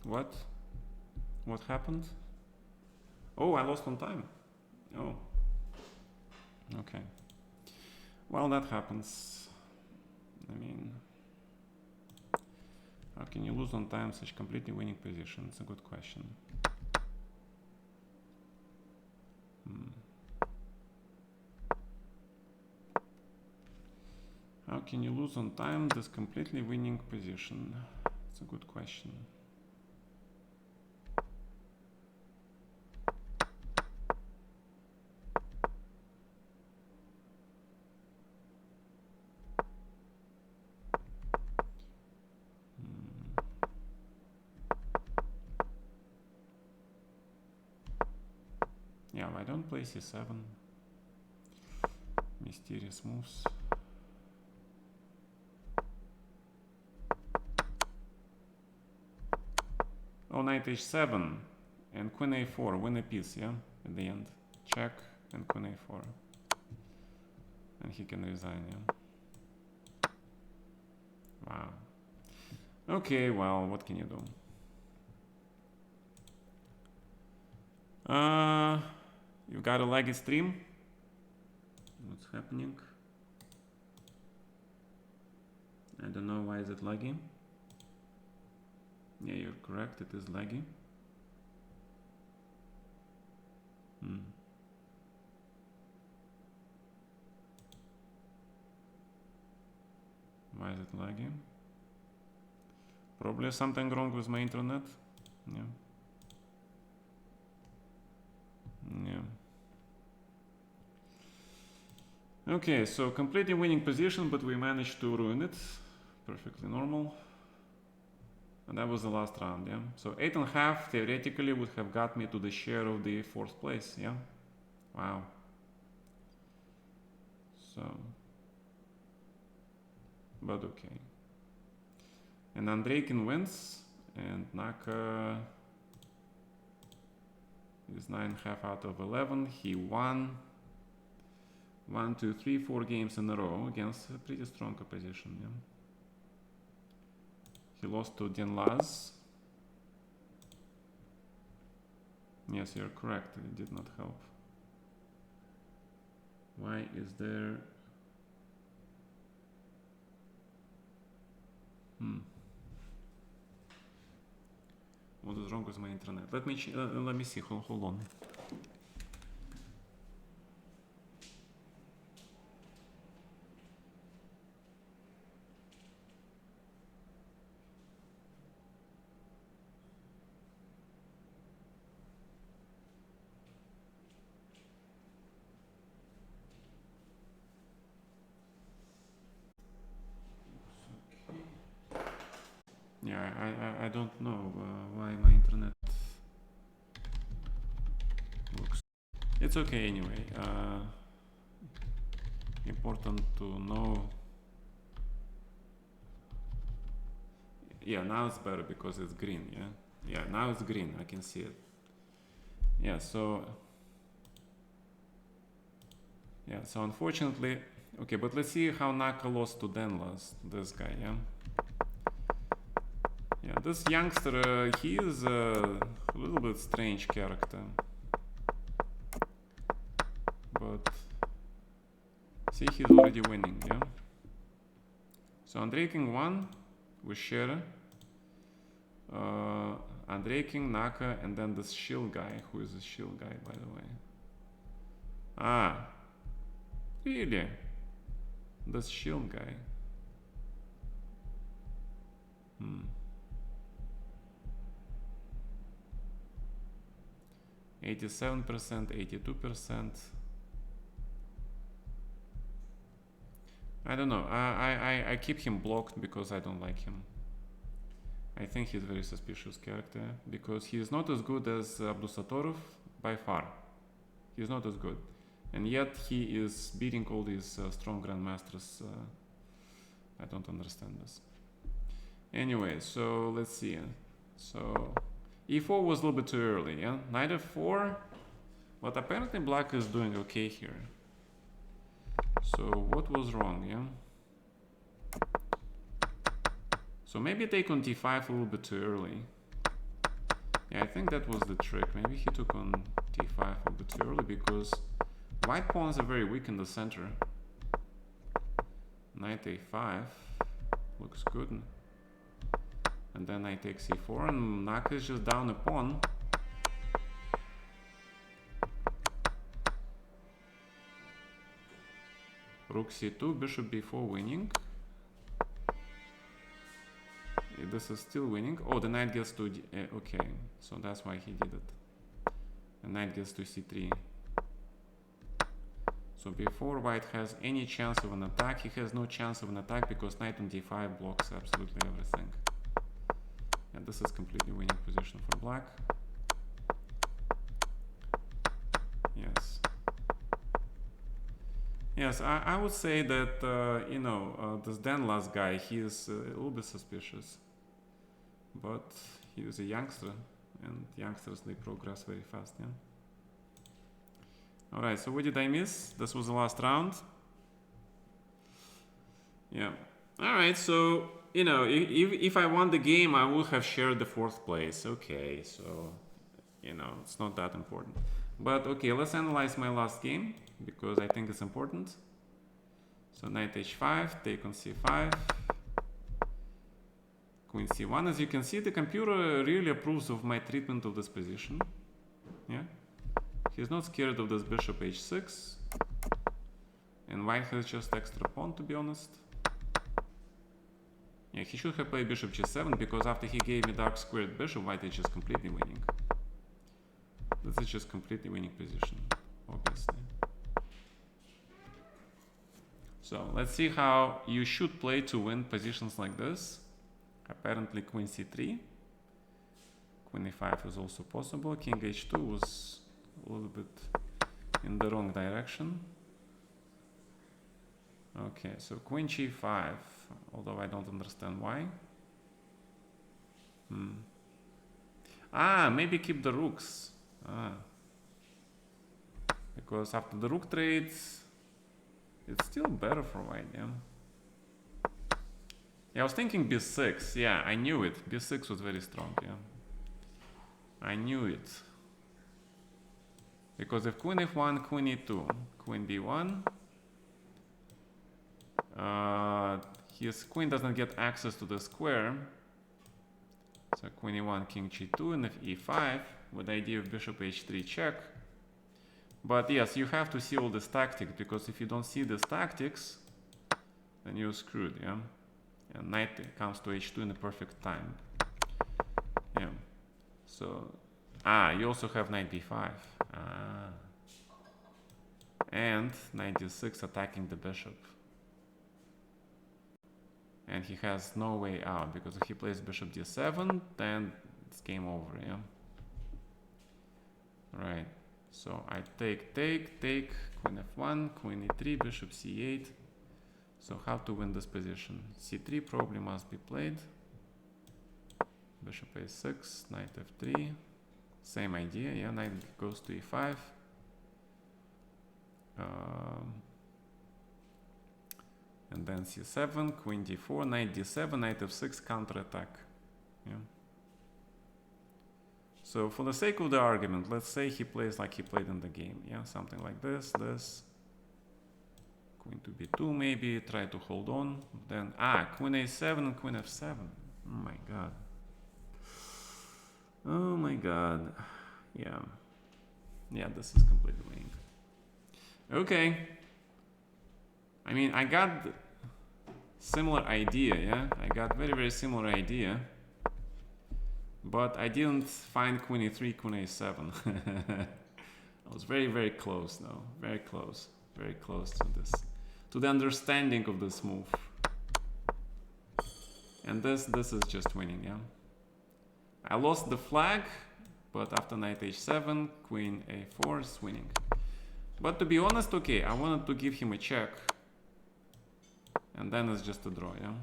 What? What happened? Oh, I lost on time. Oh. Okay. Well, that happens. I mean, how can you lose on time such completely winning position? It's a good question. How can you lose on time this completely winning position? It's a good question. Yeah, why don't play c7? Mysterious moves. Oh, knight h7 and queen a4, win a piece, yeah, at the end. Check and queen a4. And he can resign, yeah. Wow. Okay, well, what can you do? You've got a laggy stream. What's happening? I don't know why is it laggy. Yeah, you're correct, it is laggy. Why is it laggy? Probably something wrong with my internet. Yeah. Yeah. Okay, so completely winning position, but we managed to ruin it. Perfectly normal. And that was the last round, yeah? So 8.5 theoretically would have got me to the share of the 4th place, yeah? Wow. So, but okay. And Andreikin wins, and Naka is 9.5 out of 11. He won 1, 2, 3, 4 games in a row against a pretty strong opposition, yeah? He lost to Dienlaz. Yes, you're correct, it did not help. Why is there... What is wrong with my internet? Let me see, hold on. Yeah, I don't know why my internet works. It's okay anyway. Important to know. Yeah, now it's better because it's green, yeah? Yeah, now it's green, I can see it. Yeah, so... Yeah, so unfortunately... Okay, but let's see how Naka lost to Denlas, this guy, yeah? Yeah, this youngster, he is a little bit strange character. But... See, he's already winning, yeah? So Andrei King won with Shere. Andrei King, Naka, and then this shield guy. Who is this shield guy, by the way? Ah, really? This shield guy. 87%, 82%. I don't know. I keep him blocked because I don't like him. I think he's a very suspicious character because he is not as good as Abdusatorov by far. He's not as good. And yet he is beating all these strong grandmasters. I don't understand this. Anyway, so let's see. So e4 was a little bit too early, yeah? Knight f4, but apparently black is doing okay here. So what was wrong, yeah? So maybe take on d5 a little bit too early. Yeah, I think that was the trick. Maybe he took on d5 a bit too early because white pawns are very weak in the center. Knight a5 looks good. And then knight takes e4 and Naka is just down a pawn. Rook c2, bishop b4 winning. This is still winning. Oh, the knight gets to okay, so that's why he did it. The knight gets to c3. So before white has any chance of an attack, he has no chance of an attack because knight on d5 blocks absolutely everything. And this is completely winning position for black. Yes. Yes, I would say that, you know, this Dan last guy, he is a little bit suspicious. But he is a youngster, and youngsters, they progress very fast, yeah? Alright, so what did I miss? This was the last round. Yeah. Alright, so, you know, if I won the game, I would have shared the 4th place. Okay, so, you know, it's not that important. But, okay, let's analyze my last game, because I think it's important. So, knight h5, take on c5. Queen c1. As you can see, the computer really approves of my treatment of this position. Yeah, he's not scared of this bishop h6. And white has just extra pawn, to be honest. Yeah, he should have played bishop g7 because after he gave me dark squared bishop, white is just completely winning. This is just completely winning position, obviously. So let's see how you should play to win positions like this. Apparently queen c3, queen e5 is also possible, king h2 was a little bit in the wrong direction. Okay, so queen g5, although I don't understand why. Ah, maybe keep the rooks. Because after the rook trades, it's still better for white, yeah? Yeah, I was thinking b6. Yeah, I knew it. b6 was very strong, yeah. I knew it. Because if queen f1, queen e2, queen b1, his queen doesn't get access to the square. So queen e1, king g2, and if e5, with the idea of bishop h3 check. But yes, you have to see all this tactics, because if you don't see these tactics, then you're screwed, yeah? And knight comes to h2 in the perfect time. Yeah. So, you also have knight d5. And knight d6 attacking the bishop. And he has no way out, because if he plays bishop d7, then it's game over, yeah? Right. So I take, queen f1, queen e3, bishop c8. So how to win this position? c3 probably must be played. Bishop a6, knight f3. Same idea, yeah, knight goes to e5. And then c7, queen d4, knight d7, knight f6, counterattack. Yeah. So for the sake of the argument, let's say he plays like he played in the game. Yeah, something like this, Queen to b2 maybe, try to hold on. Then, queen a7 and queen f7. Oh my god. Oh my god. Yeah. Yeah, this is completely winning. Okay. I mean, I got similar idea, yeah? I got very, very similar idea. But I didn't find queen e3, queen a7. I was very, very close though. Very close. Very close to this. To the understanding of this move. And this is just winning, yeah? I lost the flag, but after knight h7, queen a4 is winning. But to be honest, okay, I wanted to give him a check. And then it's just a draw, yeah?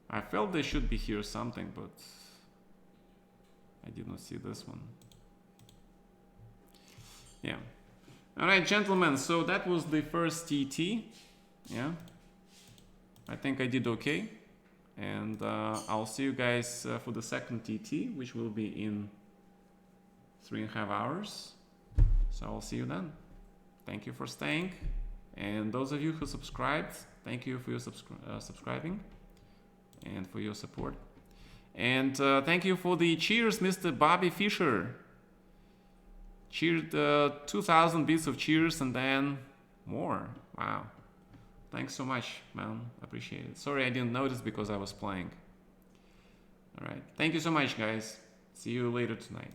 I felt there should be here something, but I did not see this one. Yeah. Alright, gentlemen, so that was the first TT. Yeah. I think I did okay. And I'll see you guys for the second TT, which will be in 3.5 hours. So I'll see you then. Thank you for staying. And those of you who subscribed, thank you for your subscribing and for your support. And thank you for the cheers, Mr. Bobby Fisher. Cheered 2,000 bits of cheers and then more. Wow. Thanks so much, man. Appreciate it. Sorry I didn't notice because I was playing. All right. Thank you so much, guys. See you later tonight.